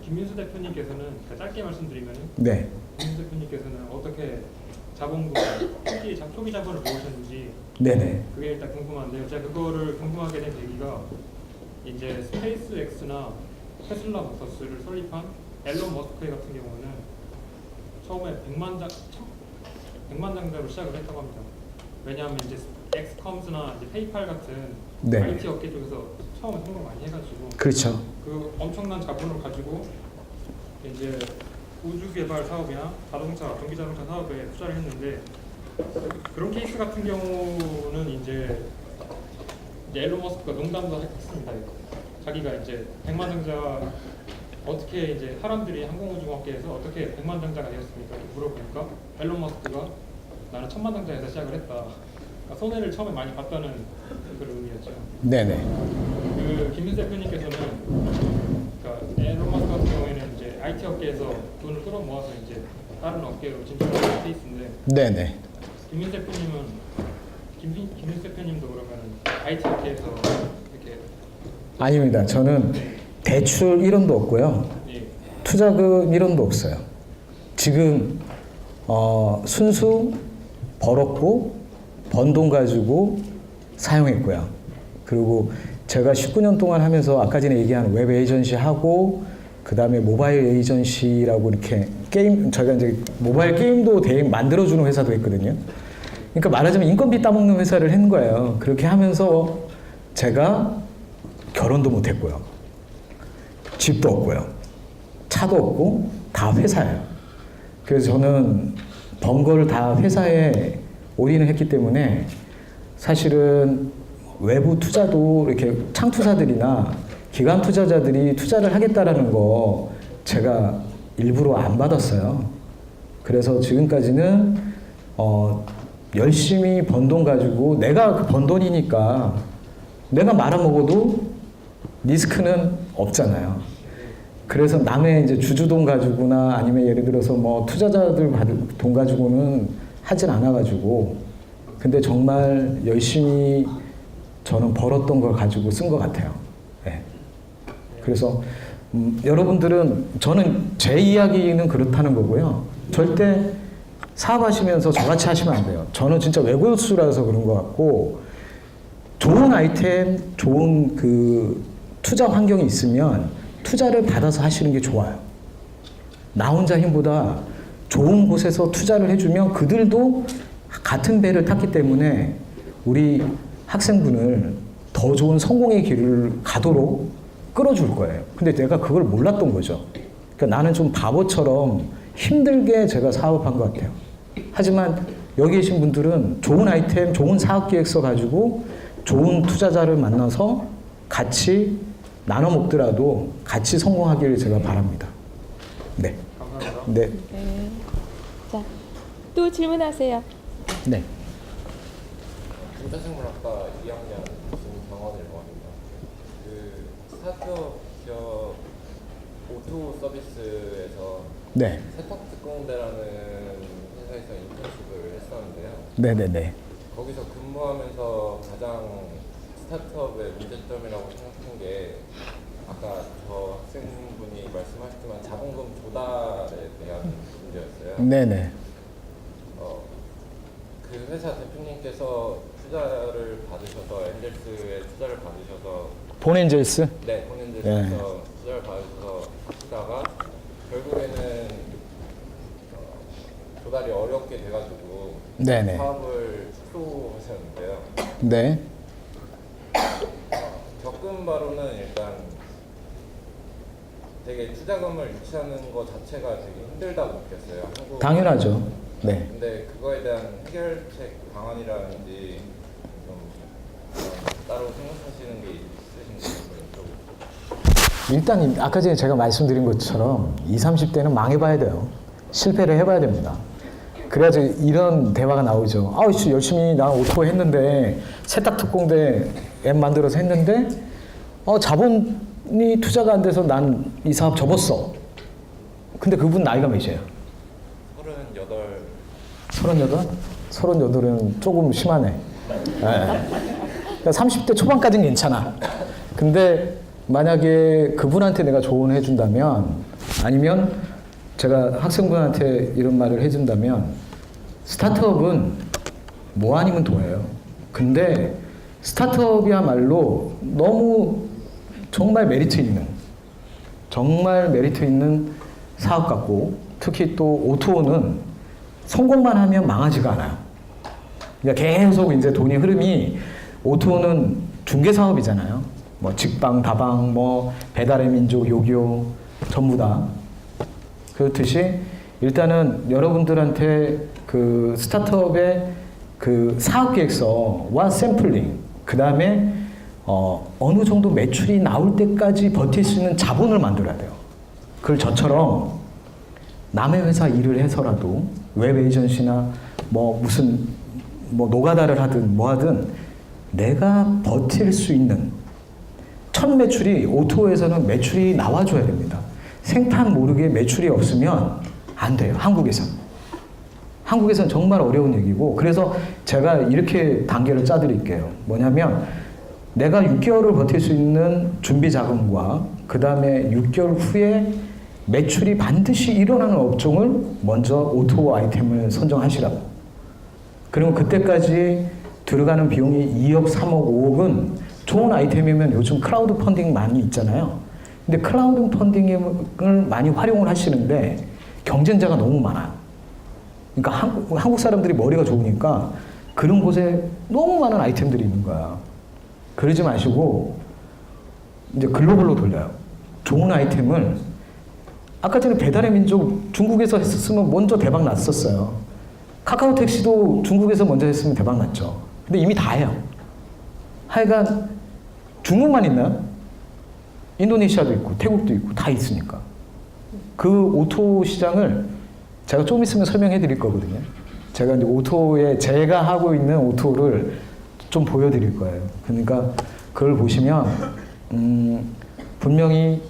Speaker 3: 김민수 대표님께서는 짧게 말씀드리면
Speaker 1: 네.
Speaker 3: 김민수 대표님께서는 어떻게 자본금, 초기 자본을 모으셨는지
Speaker 1: 네네.
Speaker 3: 그게 일단 궁금한데요. 제가 그거를 궁금하게 된 계기가 이제 스페이스X나 테슬라 모터스를 설립한 앨런 머스크 같은 경우는 처음에 100만 장자로 시작을 했다고 합니다. 왜냐하면 이제 엑스컴스나 이제 페이팔 같은
Speaker 1: 네.
Speaker 3: IT 업계 쪽에서 처음에 성공 많이 해가지고
Speaker 1: 그렇죠.
Speaker 3: 그 엄청난 자본을 가지고 이제 우주 개발 사업이나 자동차, 전기 자동차 사업에 투자를 했는데 그런 케이스 같은 경우는 이제 일론 머스크가 농담도 했습니다. 자기가 이제 백만장자 어떻게 이제 사람들이 항공우주공학계에서 어떻게 백만장자가 되었습니까? 이렇게 물어보니까 일론 머스크가 나는 천만장자에서 시작을 했다. 그러니까 손해를 처음에 많이 봤다는 그런 의미였죠.
Speaker 1: 네네.
Speaker 3: 그 김윤 대표님께서는 그러니까 일론 머스크 같은 경우에는 이제 IT 업계에서 돈을 끌어모아서 이제 다른 업계로 진출하는 케이스인데
Speaker 1: 네네.
Speaker 3: 김윤 대표님은 김윤 대표님도 그러면 IT 업계에서 이렇게
Speaker 1: 아닙니다. 저는 대출 1원도 없고요.
Speaker 3: 예,
Speaker 1: 투자금 1원도 없어요. 지금 순수 벌었고 번 돈 가지고 사용했고요. 그리고 제가 19년 동안 하면서 아까 전에 얘기한 웹 에이전시 하고 그 다음에 모바일 에이전시라고 이렇게 게임 저희가 이제 모바일 게임도 만들어주는 회사도 있거든요. 그러니까 말하자면 인건비 따먹는 회사를 한 거예요. 그렇게 하면서 제가 결혼도 못했고요. 집도 없고요. 차도 없고 다 회사예요. 그래서 저는 번 거를 다 회사에 올인을 했기 때문에 사실은 외부 투자도 이렇게 창투사들이나 기관 투자자들이 투자를 하겠다라는 거 제가 일부러 안 받았어요. 그래서 지금까지는 열심히 번 돈 가지고 내가 그 번 돈이니까 내가 말아먹어도 리스크는 없잖아요. 그래서 남의 이제 주주돈 가지고나 아니면 예를 들어서 뭐 투자자들 받은 돈 가지고는 하진 않아가지고 근데 정말 열심히 저는 벌었던 걸 가지고 쓴 것 같아요. 네. 그래서 여러분들은 저는 제 이야기는 그렇다는 거고요. 절대 사업하시면서 저같이 하시면 안 돼요. 저는 진짜 외골수라서 그런 것 같고 좋은 아이템, 좋은 그 투자 환경이 있으면 투자를 받아서 하시는 게 좋아요. 나 혼자 힘보다 좋은 곳에서 투자를 해주면 그들도 같은 배를 탔기 때문에 우리 학생분을 더 좋은 성공의 길을 가도록 끌어줄 거예요. 근데 내가 그걸 몰랐던 거죠. 그러니까 나는 좀 바보처럼 힘들게 제가 사업한 것 같아요. 하지만 여기 계신 분들은 좋은 아이템, 좋은 사업 계획서 가지고 좋은 투자자를 만나서 같이 나눠 먹더라도 같이 성공하기를 제가 바랍니다. 네.
Speaker 3: 감사합니다.
Speaker 1: 네.
Speaker 4: 네. 자, 또 질문하세요.
Speaker 1: 네.
Speaker 5: 인사생물학과 2학년 김경원이라고 합니다. 그 스타트업 기업 오토 서비스에서
Speaker 1: 네.
Speaker 5: 세탁특공대라는 회사에서 인턴십을 했었는데요.
Speaker 1: 네네네.
Speaker 5: 거기서 근무하면서 가장 스타트업의 문제점이라고 생각한 게 아까 저 학생분이 말씀하셨지만 자본금 조달에 대한 문제였어요.
Speaker 1: 네네.
Speaker 5: 그 회사 대표님께서 투자를 받으셔서 엔젤스에 투자를 받으셔서
Speaker 1: 본엔젤스?
Speaker 5: 네, 본엔젤스에서 투자를 받으셔서 하시다가 결국에는 조달이 어렵게 돼가지고
Speaker 1: 네네.
Speaker 5: 사업을 축소하셨는데요.
Speaker 1: 네.
Speaker 5: 겪은 바로는 일단 되게 투자금을 유치하는 것 자체가 되게 힘들다고 느꼈어요. 한국
Speaker 1: 당연하죠. 네.
Speaker 5: 근데 그거에 대한 해결책 방안이라든지 좀 따로 생각하시는 게 있으신지 여쭤보고.
Speaker 1: 일단 아까 전에 제가 말씀드린 것처럼 20, 30대는 망해봐야 돼요. 실패를 해봐야 됩니다. 그래야지 이런 대화가 나오죠. 아우씨 열심히 나 오토 했는데 세탁특공대 앱 만들어서 했는데 자본이 투자가 안 돼서 난 이 사업 접었어. 근데 그분 나이가 몇이에요?
Speaker 5: 38.
Speaker 1: 38은 조금 심하네. 네. 그러니까 30대 초반까지는 괜찮아. 근데 만약에 그분한테 내가 조언을 해준다면 아니면 제가 학생분한테 이런 말을 해준다면 스타트업은 뭐 아니면 도예요. 근데 스타트업이야말로 너무 정말 메리트 있는 사업 같고 특히 또 오토는 성공만 하면 망하지가 않아요. 그러니까 계속 이제 돈이 흐름이 오토는 중개 사업이잖아요. 뭐 직방, 다방, 뭐 배달의 민족, 요기요 전부 다. 그렇듯이 일단은 여러분들한테 그 스타트업의 그 사업계획서와 샘플링, 그 다음에 어느 정도 매출이 나올 때까지 버틸 수 있는 자본을 만들어야 돼요. 그걸 저처럼 남의 회사 일을 해서라도 웹 에이전시나 뭐 무슨 뭐 노가다를 하든 뭐 하든 내가 버틸 수 있는 첫 매출이 오토에서는 매출이 나와줘야 됩니다. 생판 모르게 매출이 없으면 안 돼요. 한국에서는 정말 어려운 얘기고, 그래서 제가 이렇게 단계를 짜드릴게요. 뭐냐면 내가 6개월을 버틸 수 있는 준비 자금과 그 다음에 6개월 후에 매출이 반드시 일어나는 업종을 먼저 오토 아이템을 선정하시라고. 그리고 그때까지 들어가는 비용이 2억, 3억, 5억은 좋은 아이템이면 요즘 크라우드 펀딩 많이 있잖아요. 근데 크라우드 펀딩을 많이 활용을 하시는데 경쟁자가 너무 많아요. 그러니까 한국 사람들이 머리가 좋으니까 그런 곳에 너무 많은 아이템들이 있는 거야. 그러지 마시고 이제 글로벌로 돌려요. 좋은 아이템을 아까 전에 배달의 민족 중국에서 했었으면 먼저 대박 났었어요. 카카오 택시도 중국에서 먼저 했으면 대박 났죠. 근데 이미 다 해요. 하여간 중국만 있나? 인도네시아도 있고 태국도 있고 다 있으니까. 그 오토 시장을 제가 좀 있으면 설명해 드릴 거거든요. 제가 이제 오토에 제가 하고 있는 오토를 좀 보여드릴 거예요. 그러니까 그걸 보시면 분명히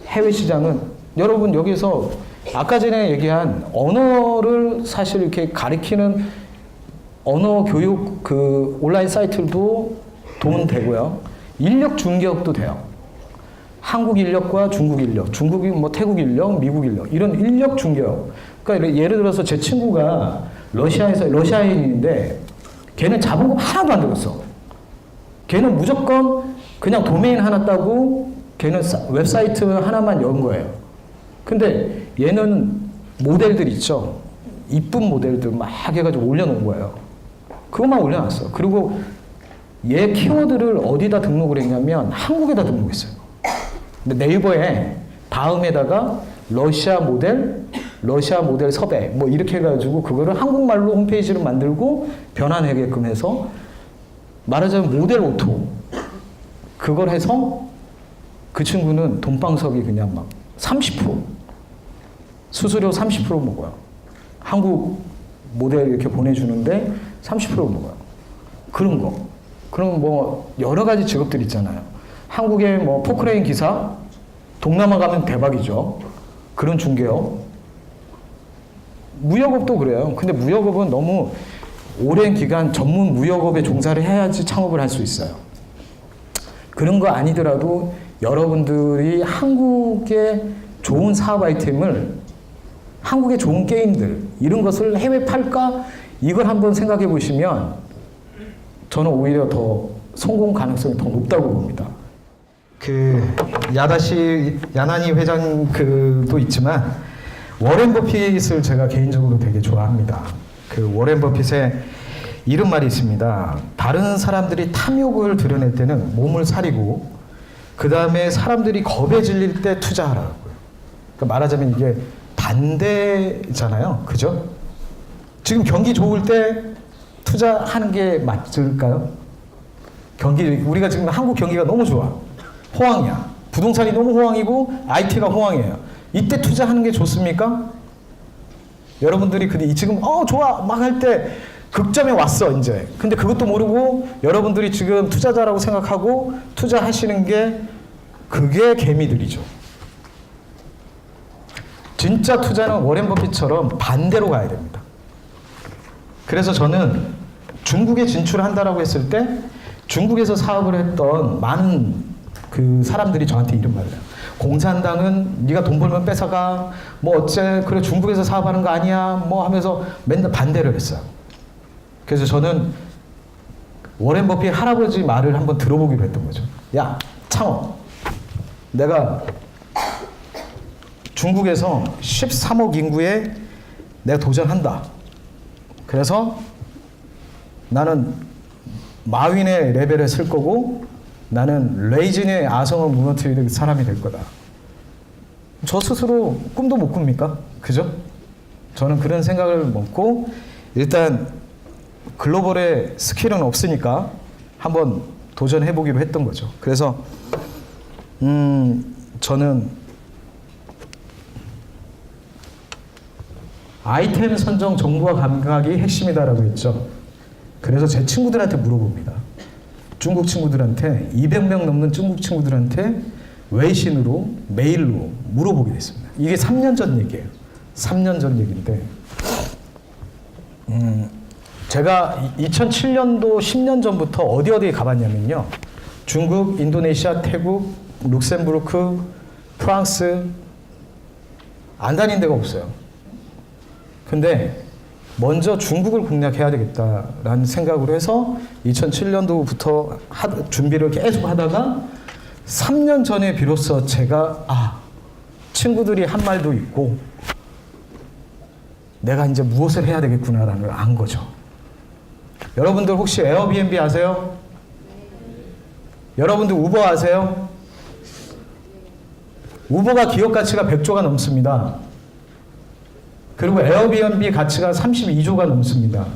Speaker 1: 해외 시장은 여러분 여기서 아까 전에 얘기한 언어를 사실 이렇게 가리키는 언어 교육 그 온라인 사이트도 돈 되고요. 인력 중개업도 돼요. 한국 인력과 중국 인력, 중국이 뭐 태국 인력, 미국 인력 이런 인력 중개업. 그러니까 예를 들어서 제 친구가 러시아인인데 걔는 자본금 하나도 안 들었어. 걔는 무조건 그냥 도메인 하나 따고 걔는 웹사이트 하나만 연 거예요. 근데 얘는 모델들 있죠. 이쁜 모델들 막 해가지고 올려놓은 거예요. 그것만 올려놨어. 그리고 얘 키워드를 어디다 등록을 했냐면 한국에다 등록했어요. 근데 네이버에 다음에다가 러시아 모델 섭외 뭐 이렇게 해가지고 그거를 한국말로 홈페이지를 만들고 변환하게끔 해서 말하자면 모델 오토 그걸 해서 그 친구는 돈방석이 그냥 막 30% 수수료 30% 먹어요. 한국 모델 이렇게 보내주는데 30% 먹어요. 그런 거. 그럼 뭐 여러 가지 직업들 있잖아요. 한국의 뭐 포크레인 기사 동남아 가면 대박이죠. 그런 중개업. 무역업도 그래요. 근데 무역업은 너무 오랜 기간 전문 무역업에 종사를 해야지 창업을 할 수 있어요. 그런 거 아니더라도 여러분들이 한국의 좋은 사업 아이템을 한국의 좋은 게임들 이런 것을 해외 팔까 이걸 한번 생각해 보시면 저는 오히려 더 성공 가능성이 더 높다고 봅니다. 그 야나니 회장 그도 있지만 워렌 버핏을 제가 개인적으로 되게 좋아합니다. 그 워렌 버핏의 이런 말이 있습니다. 다른 사람들이 탐욕을 드러낼 때는 몸을 사리고 그 다음에 사람들이 겁에 질릴 때 투자하라고요. 그러니까 말하자면 이게 반대잖아요. 그죠? 지금 경기 좋을 때 투자하는 게 맞을까요? 우리가 지금 한국 경기가 너무 좋아. 호황이야. 부동산이 너무 호황이고 IT가 호황이에요. 이때 투자하는 게 좋습니까? 여러분들이 근데 지금 좋아 막 할 때 극점에 왔어 이제. 근데 그것도 모르고 여러분들이 지금 투자자라고 생각하고 투자하시는 게 그게 개미들이죠. 진짜 투자는 워렌 버핏처럼 반대로 가야 됩니다. 그래서 저는 중국에 진출한다라고 했을 때 중국에서 사업을 했던 많은 그 사람들이 저한테 이런 말을 해요. 공산당은 네가 돈 벌면 뺏어가 뭐 어째 그래 중국에서 사업하는 거 아니야 뭐 하면서 맨날 반대를 했어요. 그래서 저는 워렌 버핏 할아버지 말을 한번 들어보기로 했던 거죠. 야 창업 내가 중국에서 13억 인구에 내가 도전한다. 그래서 나는 마윈의 레벨에 쓸 거고 나는 레이진의 아성을 무너뜨리는 사람이 될 거다. 저 스스로 꿈도 못 꿉니까? 그죠? 저는 그런 생각을 먹고 일단 글로벌에 스킬은 없으니까 한번 도전해 보기로 했던 거죠. 그래서 저는 아이템 선정 정보와 감각이 핵심이다라고 했죠. 그래서 제 친구들한테 물어봅니다. 중국 친구들한테 200명 넘는 중국 친구들한테 웨이신으로 메일로 물어보게 됐습니다. 이게 3년 전 얘기예요. 3년 전 얘기인데 제가 2007년도 10년 전부터 어디 가봤냐면요. 중국, 인도네시아, 태국, 룩셈부르크, 프랑스 안 다닌 데가 없어요. 근데 먼저 중국을 공략해야 되겠다라는 생각으로 해서 2007년도부터 준비를 계속 하다가 3년 전에 비로소 제가 친구들이 한 말도 있고 내가 이제 무엇을 해야 되겠구나라는 걸 안 거죠. 여러분들 혹시 에어비앤비 아세요? 여러분들 우버 아세요? 우버가 기업 가치가 100조가 넘습니다. 그리고 에어비앤비 가치가 32조가 넘습니다.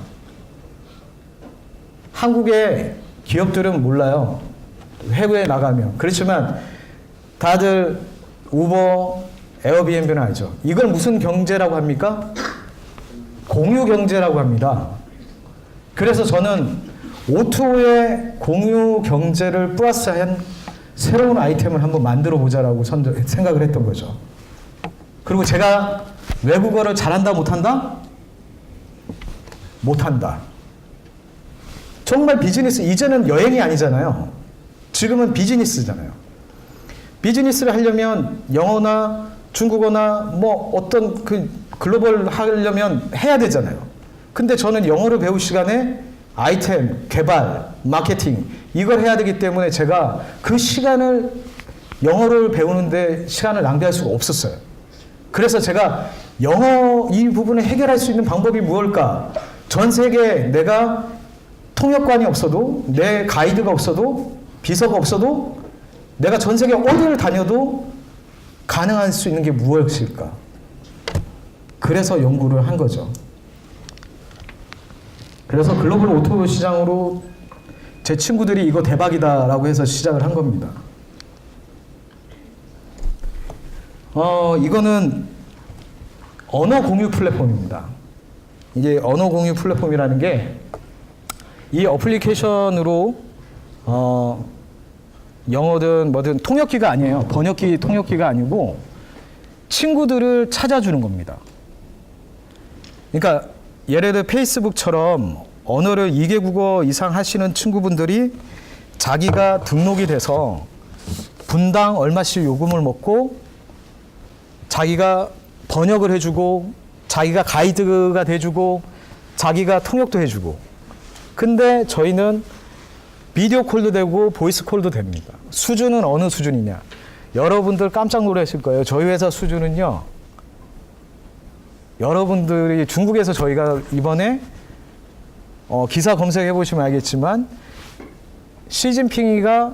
Speaker 1: 한국의 기업들은 몰라요. 해외에 나가면. 그렇지만 다들 우버, 에어비앤비는 알죠. 이걸 무슨 경제라고 합니까? 공유 경제라고 합니다. 그래서 저는 O2O의 공유 경제를 플러스한 새로운 아이템을 한번 만들어 보자라고 생각을 했던 거죠. 그리고 제가 외국어를 잘한다 못한다? 못한다. 정말 비즈니스, 이제는 여행이 아니잖아요. 지금은 비즈니스잖아요. 비즈니스를 하려면 영어나 중국어나 뭐 어떤 그 글로벌 하려면 해야 되잖아요. 근데 저는 영어를 배울 시간에 아이템, 개발, 마케팅 이걸 해야 되기 때문에 제가 그 시간을 영어를 배우는데 시간을 낭비할 수가 없었어요. 그래서 제가 영어 이 부분을 해결할 수 있는 방법이 무엇일까? 전 세계에 내가 통역관이 없어도 내 가이드가 없어도 비서가 없어도 내가 전 세계 어디를 다녀도 가능할 수 있는 게 무엇일까? 그래서 연구를 한 거죠. 그래서 글로벌 오토 시장으로 제 친구들이 이거 대박이다라고 해서 시작을 한 겁니다. 이거는 언어 공유 플랫폼입니다. 이게 언어 공유 플랫폼이라는 게 이 어플리케이션으로 영어든 뭐든 통역기가 아니에요. 번역기 통역기가 아니고 친구들을 찾아주는 겁니다. 그러니까 예를 들어 페이스북처럼 언어를 2개 국어 이상 하시는 친구분들이 자기가 등록이 돼서 분당 얼마씩 요금을 먹고 자기가 번역을 해주고 자기가 가이드가 돼주고 자기가 통역도 해주고 근데 저희는 비디오 콜도 되고 보이스 콜도 됩니다. 수준은 어느 수준이냐? 여러분들 깜짝 놀라실 거예요. 저희 회사 수준은요. 여러분들이 중국에서 저희가 이번에 기사 검색해 보시면 알겠지만 시진핑이가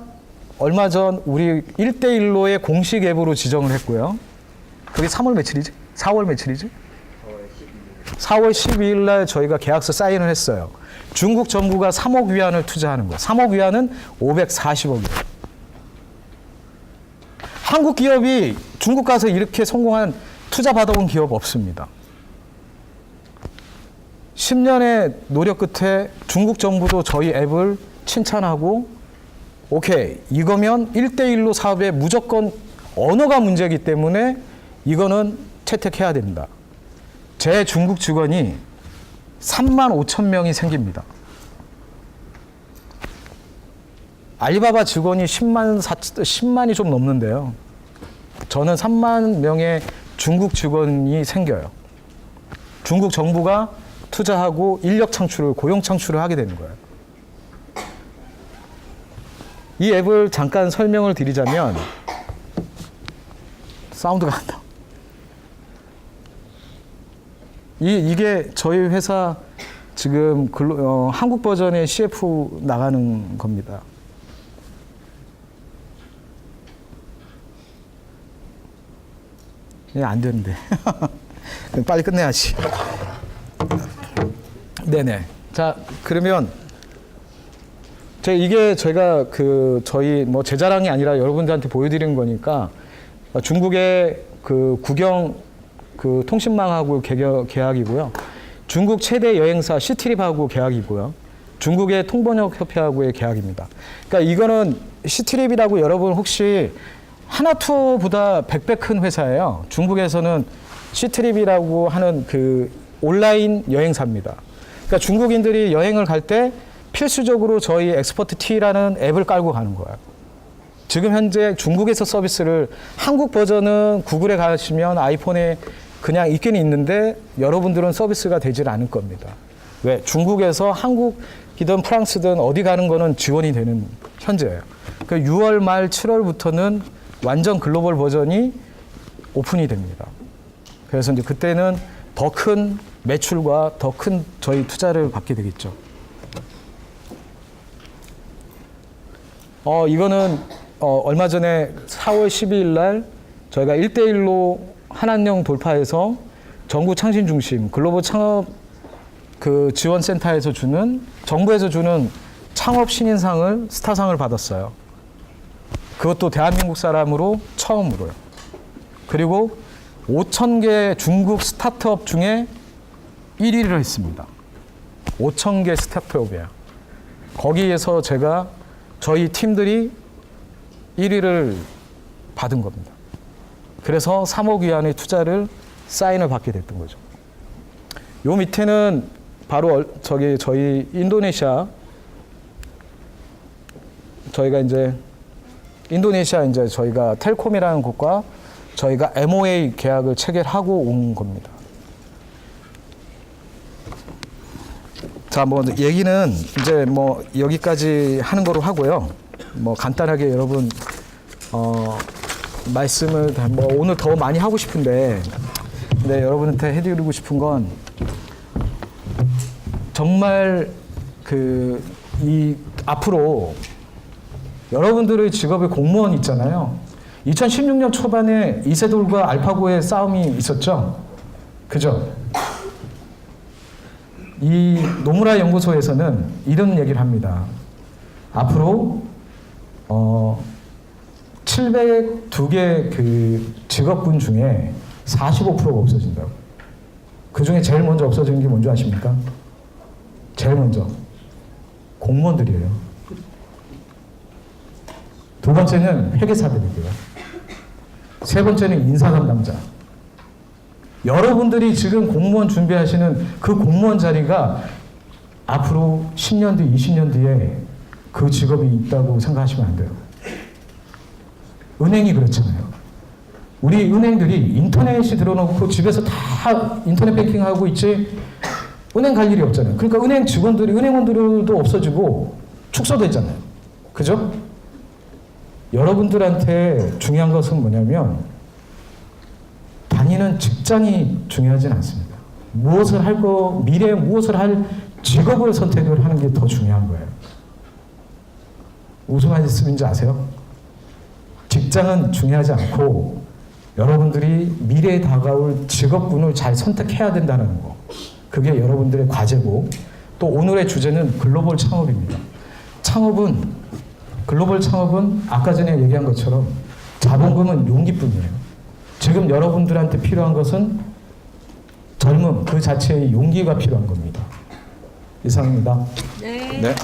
Speaker 1: 얼마 전 우리 1대1로의 공식 앱으로 지정을 했고요. 그게 3월 며칠이지? 4월 며칠이지? 4월 12일 날 저희가 계약서 사인을 했어요. 중국 정부가 3억 위안을 투자하는 거예요. 3억 위안은 540억이에요. 한국 기업이 중국 가서 이렇게 성공한 투자 받아온 기업 없습니다. 10년의 노력 끝에 중국 정부도 저희 앱을 칭찬하고 오케이, 이거면 1대1로 사업에 무조건 언어가 문제이기 때문에 이거는 채택해야 된다. 제 중국 직원이 3만 5천 명이 생깁니다. 알리바바 직원이 10만이 좀 넘는데요. 저는 3만 명의 중국 직원이 생겨요. 중국 정부가 투자하고 인력 창출을, 고용 창출을 하게 되는 거예요. 이 앱을 잠깐 설명을 드리자면 사운드가 안 나. 이게 저희 회사 지금 한국 버전의 CF 나가는 겁니다. 안 되는데. 빨리 끝내야지. 네네. 자, 그러면 이게 저희가 저희 뭐 제 자랑이 아니라 여러분들한테 보여드리는 거니까 중국의 국영 통신망하고 계약이고요. 중국 최대 여행사 시트립하고 계약이고요. 중국의 통번역협회하고의 계약입니다. 그러니까 이거는 시트립이라고 여러분 혹시 하나투어보다 100배 큰 회사예요. 중국에서는 시트립이라고 하는 온라인 여행사입니다. 그러니까 중국인들이 여행을 갈 때 필수적으로 저희 엑스퍼트 T라는 앱을 깔고 가는 거예요. 지금 현재 중국에서 서비스를 한국 버전은 구글에 가시면 아이폰에 그냥 있기는 있는데 여러분들은 서비스가 되질 않을 겁니다. 왜? 중국에서 한국이든 프랑스든 어디 가는 거는 지원이 되는 현재예요. 6월 말 7월부터는 완전 글로벌 버전이 오픈이 됩니다. 그래서 이제 그때는 더 큰 매출과 더 큰 저희 투자를 받게 되겠죠. 이거는 얼마 전에 4월 12일 날 저희가 1대1로 한한령 돌파해서 정부 창신 중심 글로벌 창업 지원센터에서 정부에서 주는 창업 신인상을 스타상을 받았어요. 그것도 대한민국 사람으로 처음으로요. 그리고 5,000개 중국 스타트업 중에 1위를 했습니다. 5,000개 스타트업이에요. 거기에서 저희 팀들이 1위를 받은 겁니다. 그래서 3억 위안의 투자를 사인을 받게 됐던 거죠. 요 밑에는 바로 저희 인도네시아 저희가 텔콤이라는 곳과 저희가 MOA 계약을 체결하고 온 겁니다. 자, 뭐 얘기는 이제 뭐 여기까지 하는 거로 하고요. 뭐 간단하게 여러분 말씀을 뭐 오늘 더 많이 하고 싶은데, 근데 여러분한테 해드리고 싶은 건 정말 앞으로 여러분들의 직업의 공무원 있잖아요. 2016년 초반에 이세돌과 알파고의 싸움이 있었죠. 그죠? 이 노무라 연구소에서는 이런 얘기를 합니다. 앞으로 702개 직업군 중에 45%가 없어진다고. 그 중에 제일 먼저 없어지는 게 뭔지 아십니까? 제일 먼저 공무원들이에요. 두 번째는 회계사들이고요. 세 번째는 인사 담당자. 여러분들이 지금 공무원 준비하시는 그 공무원 자리가 앞으로 10년 뒤, 20년 뒤에 그 직업이 있다고 생각하시면 안 돼요. 은행이 그렇잖아요. 우리 은행들이 인터넷이 들어놓고 집에서 다 인터넷 뱅킹하고 있지 은행 갈 일이 없잖아요. 그러니까 은행원들도 없어지고 축소됐잖아요. 그죠? 여러분들한테 중요한 것은 뭐냐면 다니는 직장이 중요하진 않습니다. 미래에 무엇을 할 직업을 선택을 하는 게 더 중요한 거예요. 무슨 말씀인지 아세요? 직장은 중요하지 않고 여러분들이 미래에 다가올 직업군을 잘 선택해야 된다는 거. 그게 여러분들의 과제고, 또 오늘의 주제는 글로벌 창업입니다. 글로벌 창업은 아까 전에 얘기한 것처럼 자본금은 용기뿐이에요. 지금 여러분들한테 필요한 것은 젊음 그 자체의 용기가 필요한 겁니다. 이상입니다.
Speaker 4: 네.
Speaker 1: 네.